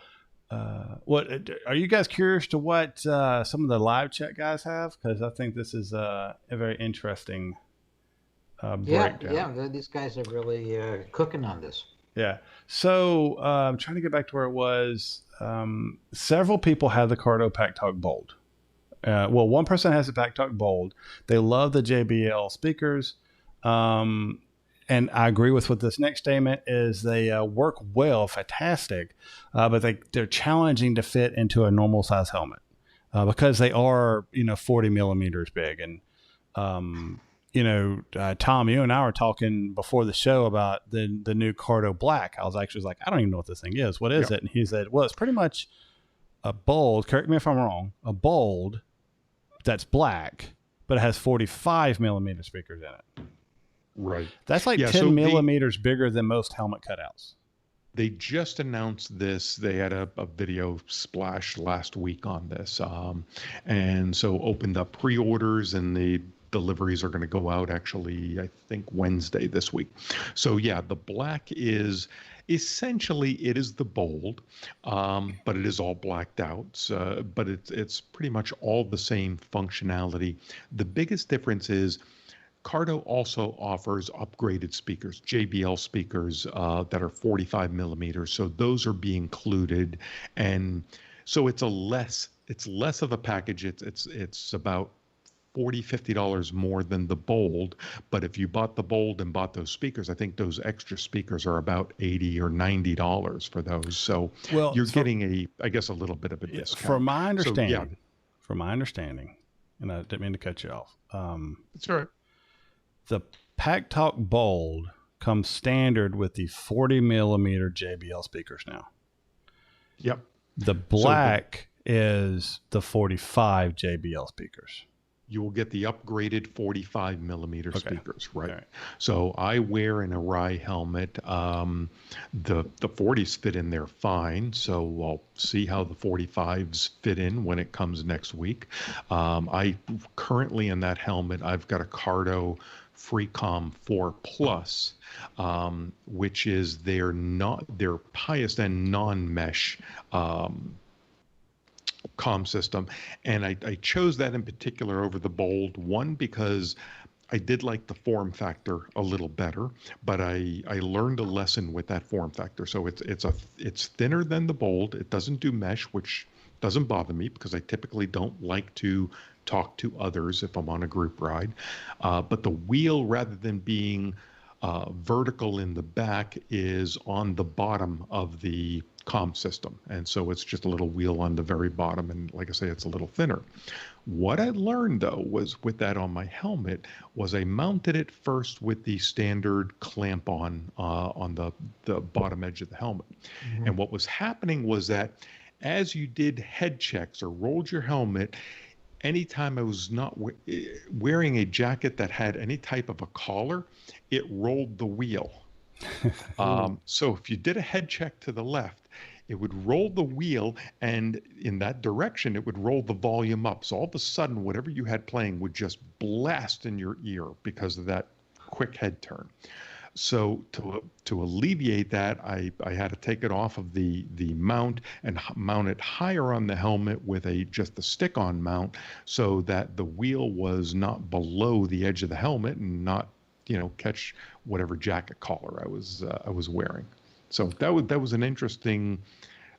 What are you guys curious to what some of the live chat guys have? Because I think this is a very interesting breakdown. Yeah, these guys are really cooking on this. Yeah. So I'm trying to get back to where it was. Several people have the Cardo Pack Talk Bold. Well, one person has the Pack Talk Bold. They love the JBL speakers. And I agree with what this next statement is. They work well, fantastic, but they're challenging to fit into a normal size helmet because they are, 40 millimeters big. And, Tom, you and I were talking before the show about the new Cardo Black. I was actually like, "I don't even know what this thing is. What is it?" And he said, "Well, it's pretty much a Bold, correct me if I'm wrong, a Bold that's black, but it has 45 millimeter speakers in it." Right. That's like 10 millimeters bigger than most helmet cutouts. They just announced this. They had a video splash last week on this. And so opened up pre-orders, and the deliveries are going to go out actually, I think, Wednesday this week. So yeah, the black is essentially, it is the Bold, but it is all blacked out. But it's pretty much all the same functionality. The biggest difference is Cardo also offers upgraded speakers, JBL speakers that are 45 millimeters. So those are being included, and so it's less of a package. It's about $50 more than the Bold. But if you bought the Bold and bought those speakers, I think those extra speakers are about $80 or $90 for those. So you're getting I guess a little bit of a discount. From my understanding, and I didn't mean to cut you off. That's all right. The Pack Talk Bold comes standard with the 40 millimeter JBL speakers now. Yep. The black is the 45 JBL speakers. You will get the upgraded 45 millimeter speakers, right? Right. So I wear an Arai helmet. The 40s fit in there fine. So I'll see how the 45s fit in when it comes next week. I currently in that helmet, I've got a Cardo Freecom 4 Plus, which is their highest end non-mesh comm system. And I chose that in particular over the Bold, one because I did like the form factor a little better, but I learned a lesson with that form factor. So it's thinner than the Bold. It doesn't do mesh, which doesn't bother me because I typically don't like to talk to others if I'm on a group ride. But the wheel, rather than being vertical in the back, is on the bottom of the comm system. And so it's just a little wheel on the very bottom. And like I say, it's a little thinner. What I learned though was with that on my helmet was I mounted it first with the standard clamp on the bottom edge of the helmet. Mhm. And what was happening was that as you did head checks or rolled your helmet, anytime I was not wearing a jacket that had any type of a collar, it rolled the wheel. So if you did a head check to the left, it would roll the wheel, and in that direction, it would roll the volume up. So all of a sudden, whatever you had playing would just blast in your ear because of that quick head turn. So to alleviate that, I had to take it off of the mount and mount it higher on the helmet with just a stick-on mount, so that the wheel was not below the edge of the helmet and not catch whatever jacket collar I was wearing. So that was an interesting.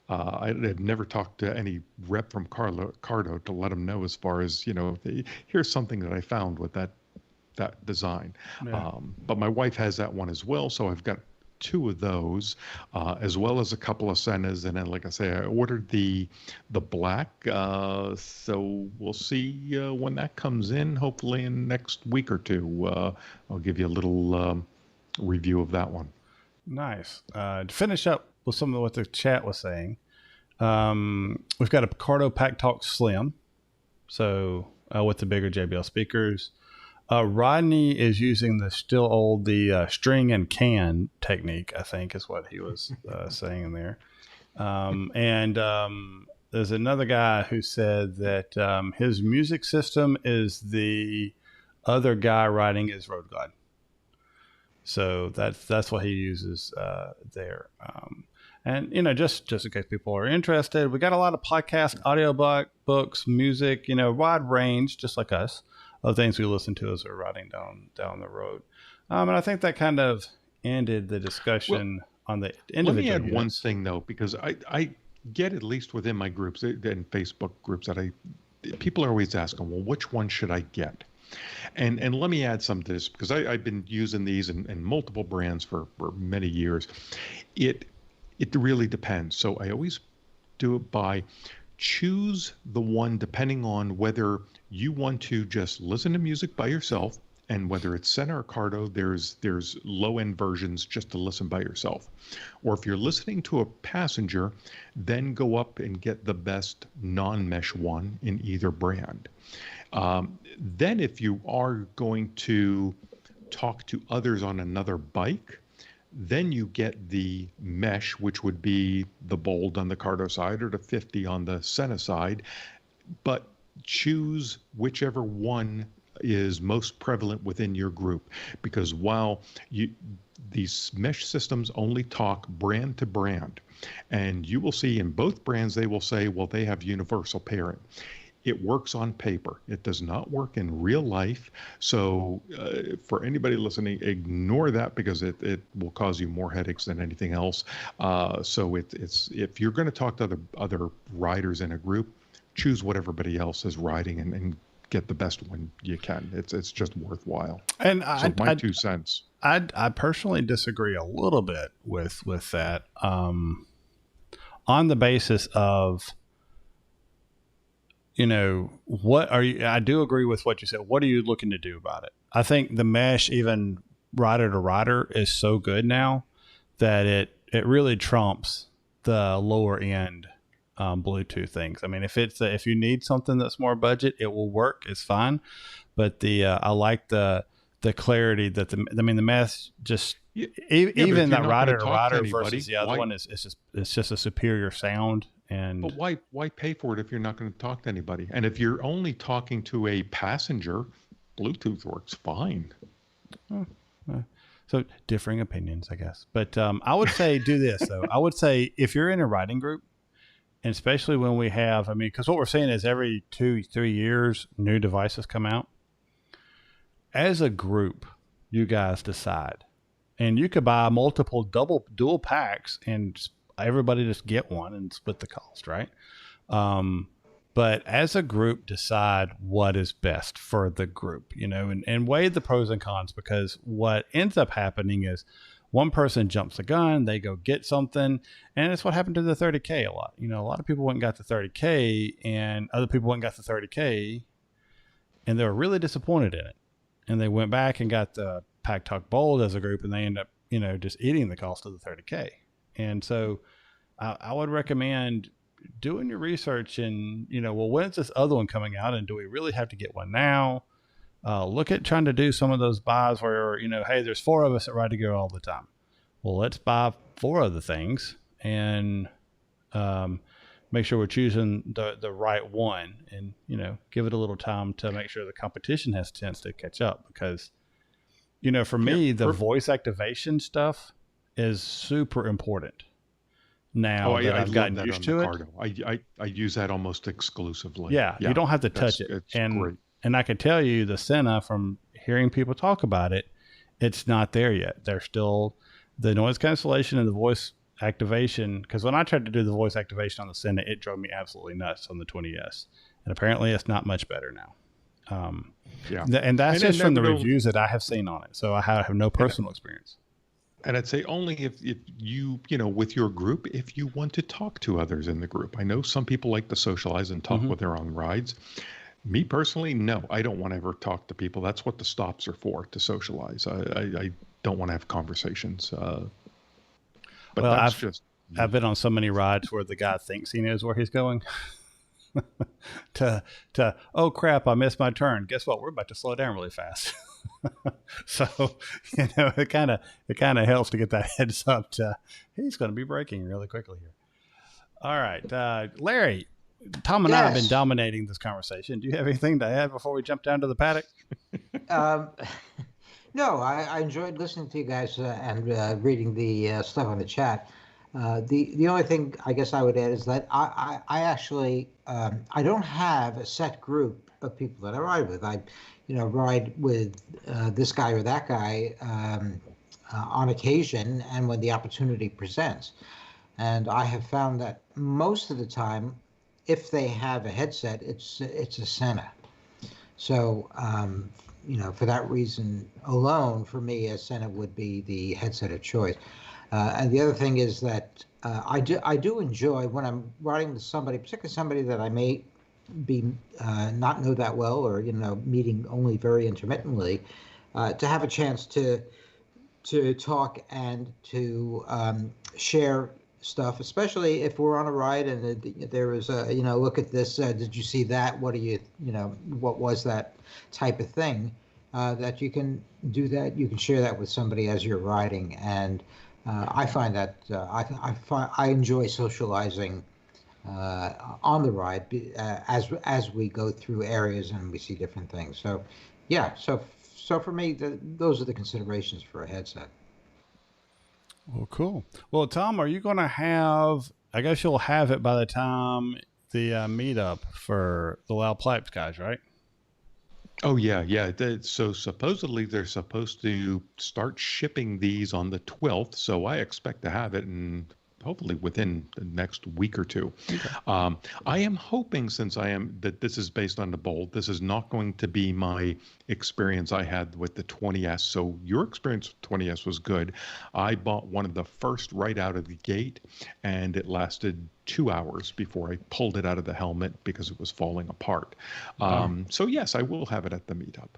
I had never talked to any rep from Cardo to let them know as far as here's something that I found with that design. Yeah. But my wife has that one as well, so I've got two of those, as well as a couple of Sennas, and then like I say, I ordered the black. So we'll see when that comes in. Hopefully in next week or two, I'll give you a little review of that one. Nice. To finish up with some of what the chat was saying, we've got a Picardo Pack Talk Slim, so with the bigger JBL speakers. Rodney is using the string and can technique, I think is what he was saying in there. There's another guy who said that his music system is the other guy riding his Road Glide. So that's what he uses there. And just in case people are interested, we got a lot of podcast, audio books, music, wide range, just like us, of things we listen to as we're riding down the road. And I think that kind of ended the discussion on the individual. Let me add units. one thing though, because I get, at least within my groups and Facebook groups, that people are always asking, well, which one should I get? And let me add something to this, because I've been using these in multiple brands for many years. It really depends. So I always do it by choose the one depending on whether you want to just listen to music by yourself, and whether it's Sena or Cardo, there's low-end versions just to listen by yourself. Or if you're listening to a passenger, then go up and get the best non-mesh one in either brand. Then if you are going to talk to others on another bike, then you get the mesh, which would be the Bold on the Cardo side or the 50 on the Sena side, but choose whichever one is most prevalent within your group. Because while these mesh systems only talk brand to brand, and you will see in both brands, they will say, well, they have universal pairing. It works on paper. It does not work in real life. So for anybody listening, ignore that, because it will cause you more headaches than anything else. So it's if you're going to talk to other riders in a group, choose what everybody else is riding and get the best one you can. It's just worthwhile. And so my 2 cents. I personally disagree a little bit with that, on the basis of, what are you? I do agree with what you said. What are you looking to do about it? I think the mesh, even rider to rider, is so good now that it really trumps the lower end Bluetooth things. I mean, if you need something that's more budget, it will work. It's fine. But I like the clarity that the mesh just even that rider to rider versus the other one is just a superior sound. But why pay for it if you're not going to talk to anybody? And if you're only talking to a passenger, Bluetooth works fine. So differing opinions, I guess. But I would say do this, though. I would say if you're in a riding group, and especially when we have, because what we're saying is every 2-3 years, new devices come out. As a group, you guys decide. And you could buy multiple dual packs and everybody just get one and split the cost, right? But as a group, decide what is best for the group, and weigh the pros and cons, because what ends up happening is one person jumps the gun, they go get something, and it's what happened to the 30K a lot. You know, a lot of people went and got the 30K, and other people went and got the 30K, and they were really disappointed in it. And they went back and got the Pack Talk Bold as a group, and they end up, you know, just eating the cost of the 30K. And so I would recommend doing your research and, you know, well, when's this other one coming out, and do we really have to get one now? Look at trying to do some of those buys where, you know, hey, there's 4 of us that ride together all the time. Well, let's buy 4 of the things and make sure we're choosing the right one, and, you know, give it a little time to make sure the competition has a chance to catch up. Because, you know, for me, the voice activation stuff is super important. Now that I've gotten used to it, I use that almost exclusively. Yeah, you don't have to touch it. It's great. And I can tell you, the Senna, from hearing people talk about it, it's not there yet. There's still the noise cancellation and the voice activation. Because when I tried to do the voice activation on the Senna, it drove me absolutely nuts on the 20S. And apparently it's not much better now. And that's just from the reviews that I have seen on it. So I have no personal experience. And I'd say only if you know, with your group, if you want to talk to others in the group. I know some people like to socialize and talk with their own rides. Me personally, no, I don't want to ever talk to people. That's what the stops are for, to socialize. I don't want to have conversations. But well, that's I've been on so many rides where the guy thinks he knows where he's going. to oh crap, I missed my turn. Guess what? We're about to slow down really fast. So, you know, it kind of helps to get that heads up to he's going to be braking really quickly here. All right, Larry. Tom and I have been dominating this conversation. Do you have anything to add before we jump down to the paddock? No, I enjoyed listening to you guys and reading the stuff on the chat. The only thing I guess I would add is that I actually I don't have a set group of people that I ride with. I, you know, ride with this guy or that guy on occasion, and when the opportunity presents. And I have found that most of the time, if they have a headset, it's a Senna. So, you know, for that reason alone, for me, a Senna would be the headset of choice. And the other thing is that I do enjoy when I'm riding with somebody, particularly somebody that I may be not know that well, or, you know, meeting only very intermittently, to have a chance to talk and to share stuff, especially if we're on a ride and there is a, you know, look at this, did you see that, what do you know, what was that type of thing, that you can do that, you can share that with somebody as you're riding. And I find that I enjoy socializing on the ride as we go through areas and we see different things. So yeah, so for me, those are the considerations for a headset. Well, cool. Well, Tom, are you going to have, I guess you'll have it by the time the meetup for the Loud Pipes guys, right? Oh, yeah. So supposedly they're supposed to start shipping these on the 12th. So I expect to have it hopefully within the next week or two. Okay. I am hoping, since that this is based on the Bold, this is not going to be my experience I had with the 20S. So your experience with 20S was good. I bought one of the first right out of the gate, and it lasted 2 hours before I pulled it out of the helmet because it was falling apart. So yes, I will have it at the meetup.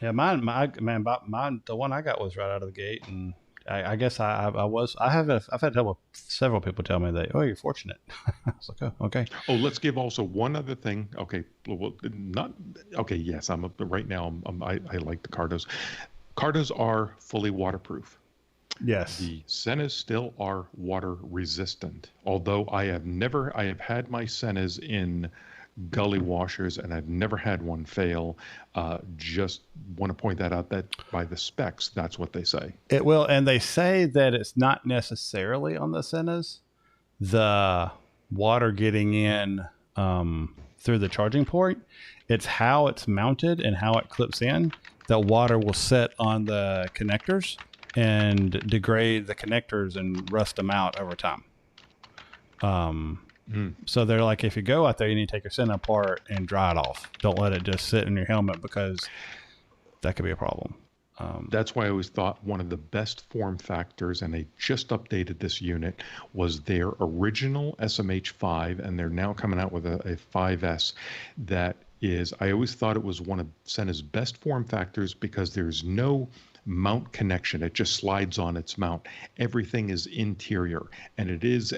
Yeah, the one I got was right out of the gate, and I guess I've had several people tell me that, oh, you're fortunate. I was like, oh, okay. Oh, let's give also one other thing. Okay. Well, yes, right now I like the Cardos. Cardos are fully waterproof. Yes. The Sennas still are water resistant. Although I have had my Sennas in gully washers, and I've never had one fail. Just want to point that out, that by the specs, that's what they say. It will, and they say that it's not necessarily on the Sennas, the water getting in through the charging port. It's how it's mounted and how it clips in. The water will set on the connectors and degrade the connectors and rust them out over time. So they're like, if you go out there, you need to take your Senna apart and dry it off. Don't let it just sit in your helmet, because that could be a problem. That's why I always thought one of the best form factors, and they just updated this unit, was their original SMH5, and they're now coming out with a 5S that is, I always thought it was one of Senna's best form factors because there's no mount connection. It just slides on its mount. Everything is interior, and it is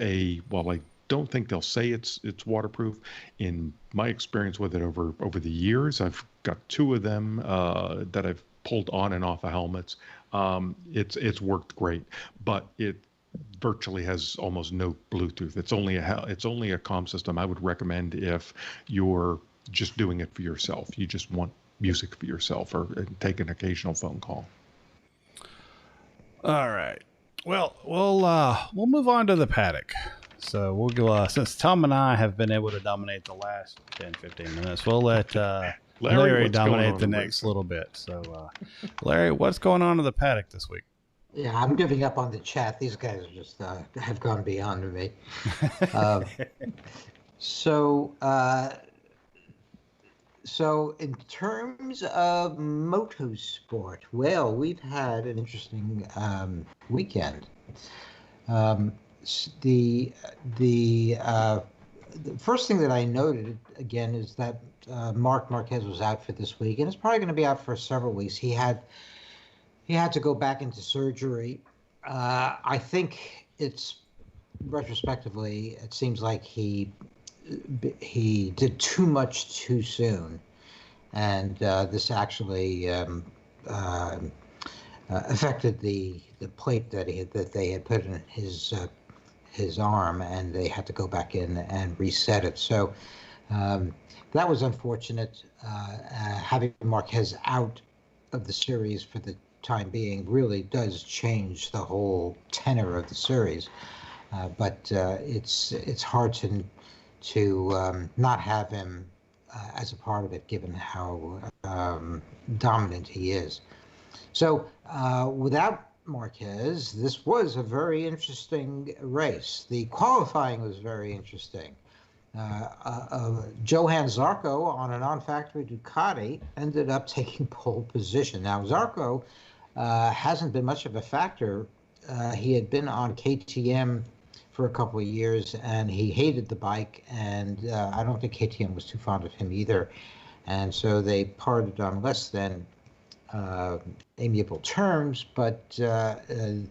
well, I don't think they'll say it's waterproof. In my experience with it over the years, I've got two of them that I've pulled on and off of helmets. It's worked great, but it virtually has almost no Bluetooth. It's only a comm system. I would recommend if you're just doing it for yourself. You just want music for yourself or take an occasional phone call. All right. Well, we'll move on to the paddock. So we'll go, since Tom and I have been able to dominate the last 10, 15 minutes, we'll let Larry dominate the next little bit. So, Larry, what's going on in the paddock this week? Yeah, I'm giving up on the chat. These guys just have gone beyond me. So in terms of motorsport, well, we've had an interesting weekend. The first thing that I noted again is that Marc Marquez was out for this week, and it's probably going to be out for several weeks. He had to go back into surgery. I think it's retrospectively, it seems like he did too much too soon, and this actually affected the plate that they had put in his arm, and they had to go back in and reset it. So that was unfortunate. Having Marquez out of the series for the time being really does change the whole tenor of the series. But it's hard to not have him as a part of it, given how dominant he is. So without Marquez, this was a very interesting race. The qualifying was very interesting. Johann Zarco on a non-factory Ducati ended up taking pole position. Now, Zarco hasn't been much of a factor. He had been on KTM for a couple of years, and he hated the bike, and I don't think KTM was too fond of him either. And so they parted on less than amiable terms, but Zarco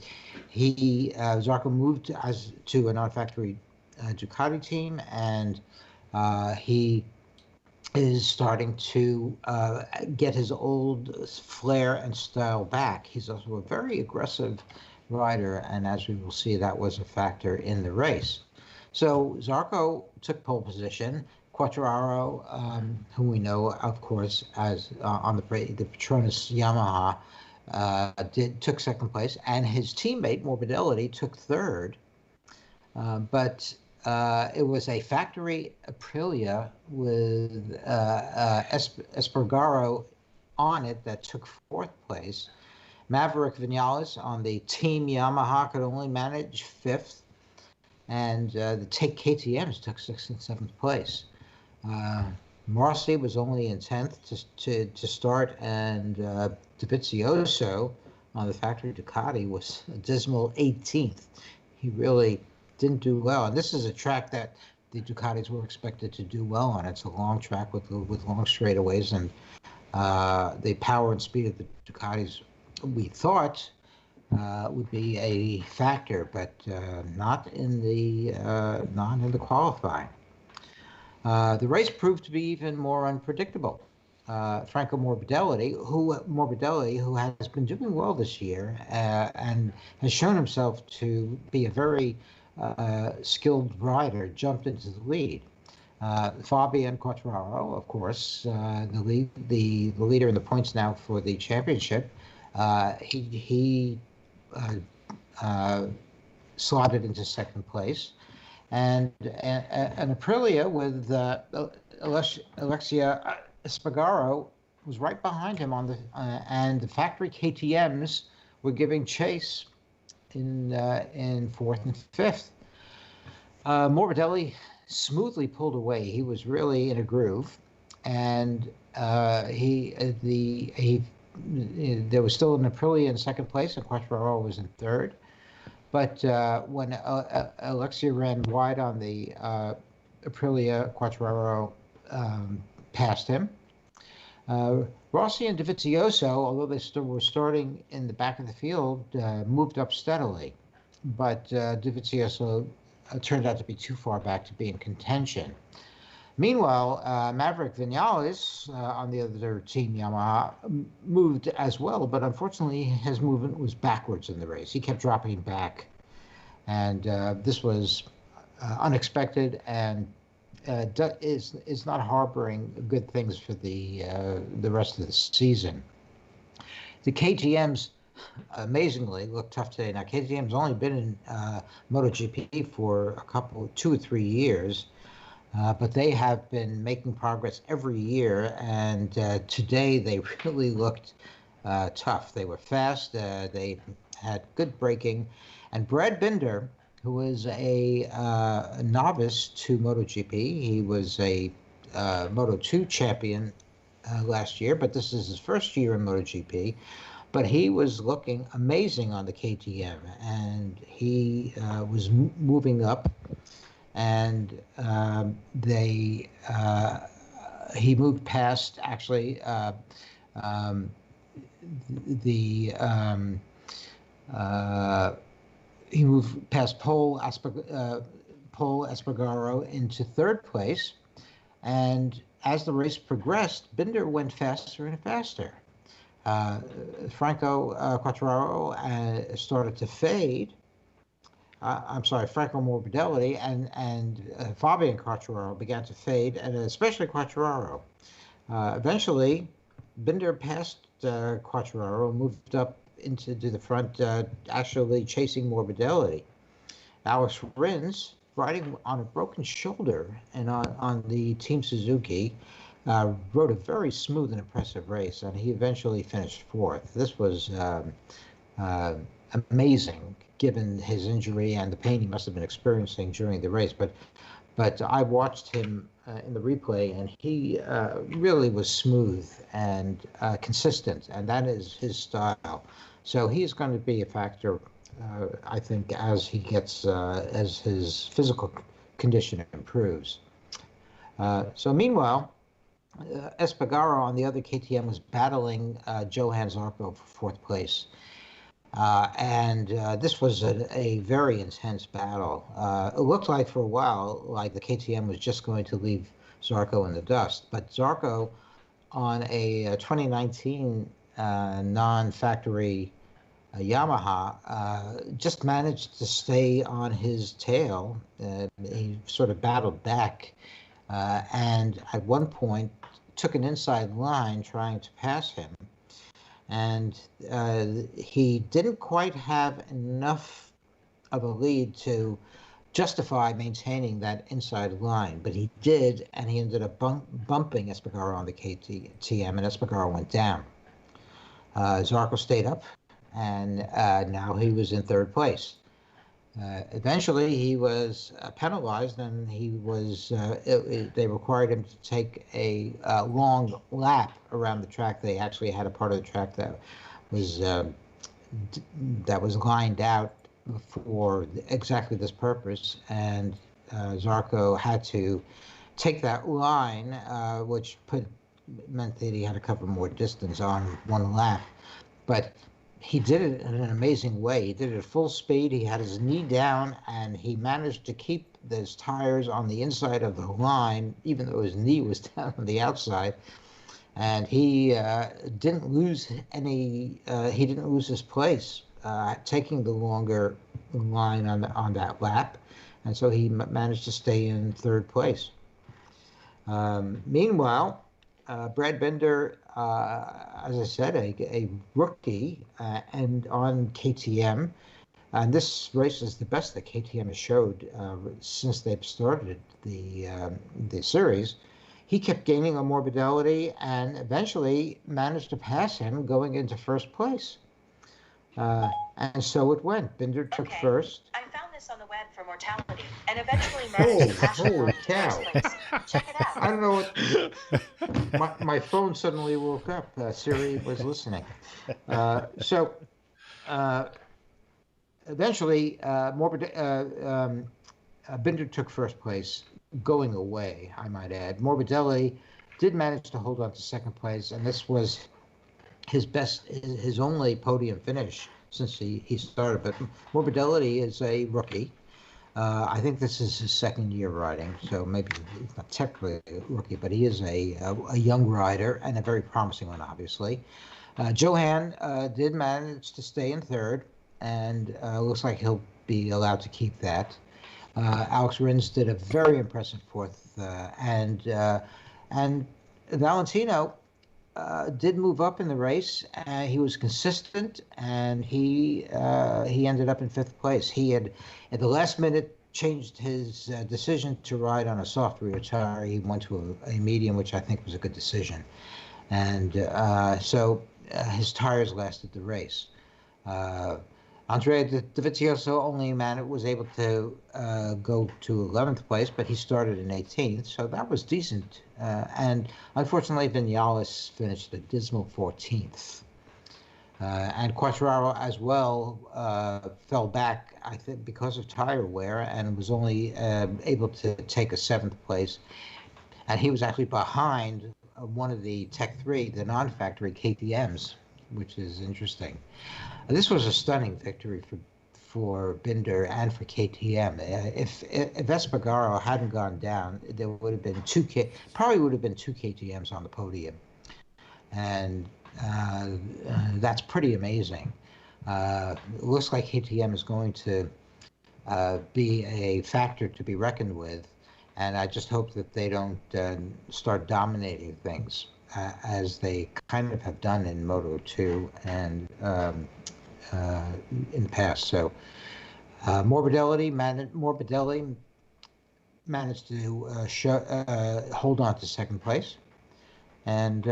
moved to a non-factory Ducati team, and he is starting to get his old flair and style back. He's also a very aggressive rider, and as we will see, that was a factor in the race. So Zarco took pole position. Quartararo, whom we know, of course, as on the Petronas Yamaha, took second place, and his teammate Morbidelli took third. But it was a factory Aprilia with Espargaro on it that took fourth place. Maverick Vinales on the Team Yamaha could only manage fifth, and the KTMs took sixth and seventh place. Marcy was only in 10th to start, and Dovizioso on the factory Ducati was a dismal 18th. He really didn't do well, and this is a track that the Ducatis were expected to do well on. It's a long track with long straightaways, and the power and speed of the Ducatis, we thought, would be a factor, but not in the qualifying. The race proved to be even more unpredictable. Franco Morbidelli, who has been doing well this year and has shown himself to be a very skilled rider, jumped into the lead. Fabian Quartararo, of course, the leader in the points now for the championship, he slotted into second place. And Aprilia with Alexia Espargaro was right behind him and the factory KTMs were giving chase in fourth and fifth. Morbidelli smoothly pulled away. He was really in a groove, and he there was still an Aprilia in second place, and Quartararo was in third. But when Alexia ran wide on the Aprilia, Quartararo passed him. Rossi and Dovizioso, although they still were starting in the back of the field, moved up steadily. But Dovizioso turned out to be too far back to be in contention. Meanwhile, Maverick Vinales on the other team, Yamaha, moved as well, but unfortunately his movement was backwards in the race. He kept dropping back, and this was unexpected and is not harboring good things for the rest of the season. The KTM's amazingly look tough today. Now KTM's only been in MotoGP for 2 or 3 years. But they have been making progress every year, and today they really looked tough. They were fast, they had good braking, and Brad Binder, who was a novice to MotoGP, he was a Moto2 champion last year, but this is his first year in MotoGP, but he was looking amazing on the KTM, and he was moving up. And he moved past actually he moved past Paul Espargaro into third place, and as the race progressed, Binder went faster and faster. Franco Quartararo started to fade. Franco Morbidelli and Fabian Quartararo began to fade, and especially Quartararo. Eventually, Binder passed Quartararo, moved up into the front, actually chasing Morbidelli. Alex Rins, riding on a broken shoulder and on the Team Suzuki, rode a very smooth and impressive race, and he eventually finished fourth. This was amazing, given his injury and the pain he must have been experiencing during the race. But I watched him in the replay, and he really was smooth and consistent, and that is his style. So he's going to be a factor, I think, as he gets as his physical condition improves. So meanwhile, Espargaro on the other KTM was battling Johan Zarco for fourth place. And this was a very intense battle. It looked like for a while like the KTM was just going to leave Zarco in the dust, but Zarco on a 2019 non-factory Yamaha just managed to stay on his tail. He sort of battled back and at one point took an inside line trying to pass him. And he didn't quite have enough of a lead to justify maintaining that inside line, but he did, and he ended up bumping Espargaro on the KTM, and Espargaro went down. Zarco stayed up, and now he was in third place. Eventually, he was penalized, and he was. They required him to take a long lap around the track. They actually had a part of the track that was lined out for exactly this purpose, and Zarco had to take that line, which meant that he had to cover more distance on one lap, but he did it in an amazing way. He did it at full speed. He had his knee down, and he managed to keep his tires on the inside of the line, even though his knee was down on the outside. And he didn't lose any. He didn't lose his place, taking the longer line on that lap, and so he managed to stay in third place. Meanwhile, Brad Binder, as I said, a rookie, and on KTM, and this race is the best that KTM has showed since they've started the series. He kept gaining on Morbidelli and eventually managed to pass him going into first place. And so it went. Binder took first. I found this on the web for more mortality and eventually managed to crash the Holy line in cow. first place. Check it out. I don't know what my phone suddenly woke up. Siri was listening. So eventually, Binder took first place, going away, I might add. Morbidelli did manage to hold on to second place, and this was his only podium finish since he started. But Morbidelli is a rookie. I think this is his second year riding, so maybe he's not technically a rookie, but he is a young rider and a very promising one, obviously. Johan did manage to stay in third, and looks like he'll be allowed to keep that. Alex Rins did a very impressive fourth, and Valentino did move up in the race. He was consistent, and he ended up in fifth place. He had, at the last minute, changed his decision to ride on a soft rear tire. He went to a medium, which I think was a good decision. And so his tires lasted the race. Andrea Dovizioso only was able to go to 11th place, but he started in 18th, so that was decent. And unfortunately, Vinales finished a dismal 14th. And Quartararo as well fell back, I think, because of tire wear, and was only able to take a 7th place. And he was actually behind one of the Tech 3, the non-factory KTMs, which is interesting. This was a stunning victory for Binder and for KTM. If Espargaro hadn't gone down, there would have been two KTMs on the podium, and that's pretty amazing. It looks like KTM is going to be a factor to be reckoned with, and I just hope that they don't start dominating things as they kind of have done in Moto 2 and in the past. So Morbidelli managed to hold on to second place, and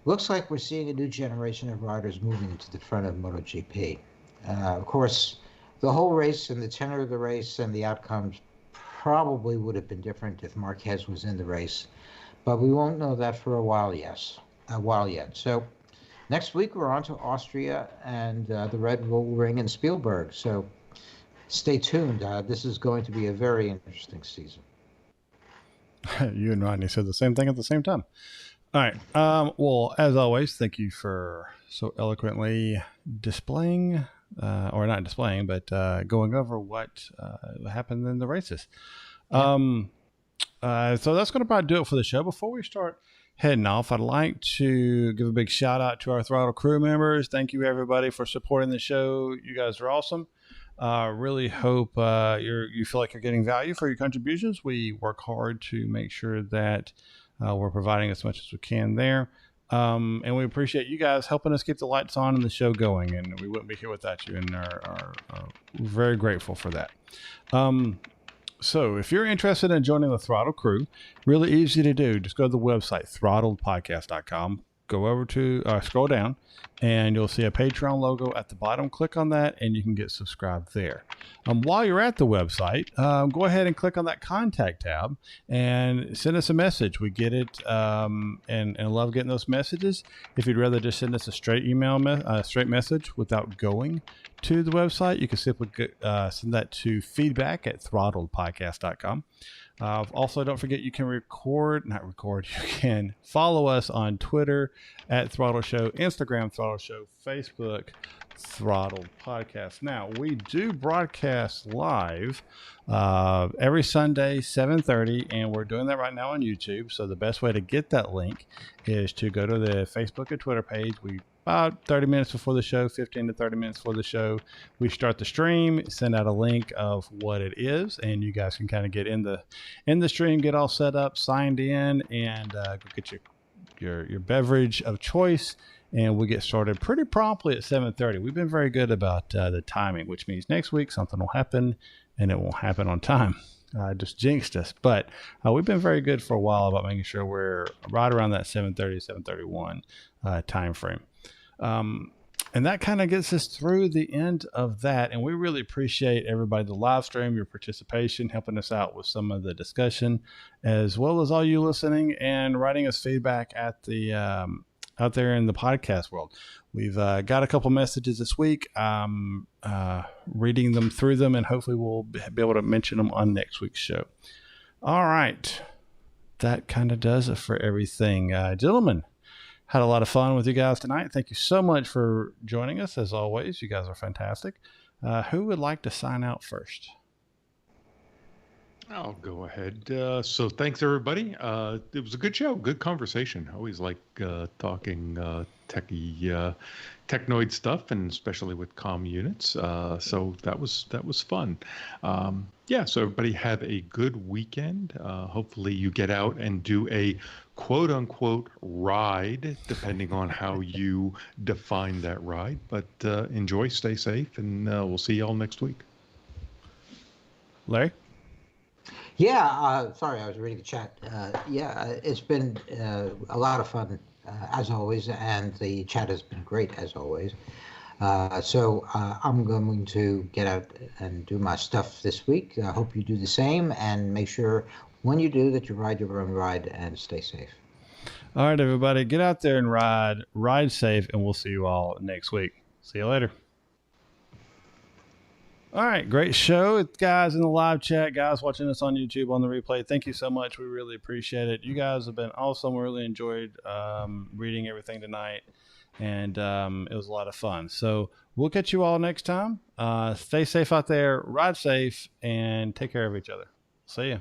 looks like we're seeing a new generation of riders moving into the front of MotoGP. Of course, the whole race and the tenor of the race and the outcomes probably would have been different if Marquez was in the race, but we won't know that for a while yet. So next week we're on to Austria and the Red Bull Ring in Spielberg. So stay tuned. This is going to be a very interesting season. You and Rodney said the same thing at the same time. All right. Well, as always, thank you for so eloquently displaying, or not displaying, but going over what happened in the races. So that's going to probably do it for the show. Before we start heading off, I'd like to give a big shout out to our Throttle crew members. Thank you, everybody, for supporting the show. You guys are awesome. Really hope you feel like you're getting value for your contributions. We work hard to make sure that we're providing as much as we can there. And we appreciate you guys helping us keep the lights on and the show going. And we wouldn't be here without you, and are very grateful for that. So if you're interested in joining the Throttle crew, really easy to do. Just go to the website, throttledpodcast.com. Go over to scroll down, and you'll see a Patreon logo at the bottom. Click on that, and you can get subscribed there. While you're at the website, go ahead and click on that contact tab and send us a message. We get it and love getting those messages. If you'd rather just send us a straight straight message without going to the website, you can simply send that to feedback@throttledpodcast.com. Also, don't forget you can you can follow us on Twitter @Throttle Show, Instagram Throttle Show, Facebook Throttled Podcast. Now, we do broadcast live every Sunday, 7:30, and we're doing that right now on YouTube. So the best way to get that link is to go to the Facebook and Twitter page. About 30 minutes before the show, 15 to 30 minutes before the show, we start the stream, send out a link of what it is, and you guys can kind of get in the stream, get all set up, signed in, and go get your beverage of choice, and we get started pretty promptly at 7:30. We've been very good about the timing, which means next week something will happen, and it won't happen on time. Just jinxed us, but we've been very good for a while about making sure we're right around that 7:30, 7:31 time frame. And that kind of gets us through the end of that. And we really appreciate everybody, the live stream, your participation, helping us out with some of the discussion, as well as all you listening and writing us feedback at the out there in the podcast world. We've got a couple messages this week. Reading them through them, and hopefully we'll be able to mention them on next week's show. All right. That kind of does it for everything. Gentlemen, had a lot of fun with you guys tonight. Thank you so much for joining us. As always, you guys are fantastic. Who would like to sign out first? I'll go ahead. So thanks, everybody. It was a good show, good conversation. I always like talking techie, technoid stuff, and especially with comm units. So that was fun. So everybody have a good weekend. Hopefully you get out and do a quote unquote ride, depending on how you define that ride. But enjoy, stay safe, and we'll see you all next week. Larry? Yeah, sorry, I was reading the chat. It's been a lot of fun, as always, and the chat has been great, as always. So I'm going to get out and do my stuff this week. I hope you do the same, and make sure when you do that you ride your own ride and stay safe. All right, everybody, get out there and ride safe, and we'll see you all next week. See you later. All right, great show, guys in the live chat, guys watching us on YouTube on the replay. Thank you so much. We really appreciate it. You guys have been awesome. We really enjoyed reading everything tonight, and it was a lot of fun. So we'll catch you all next time. Stay safe out there, ride safe, and take care of each other. See ya.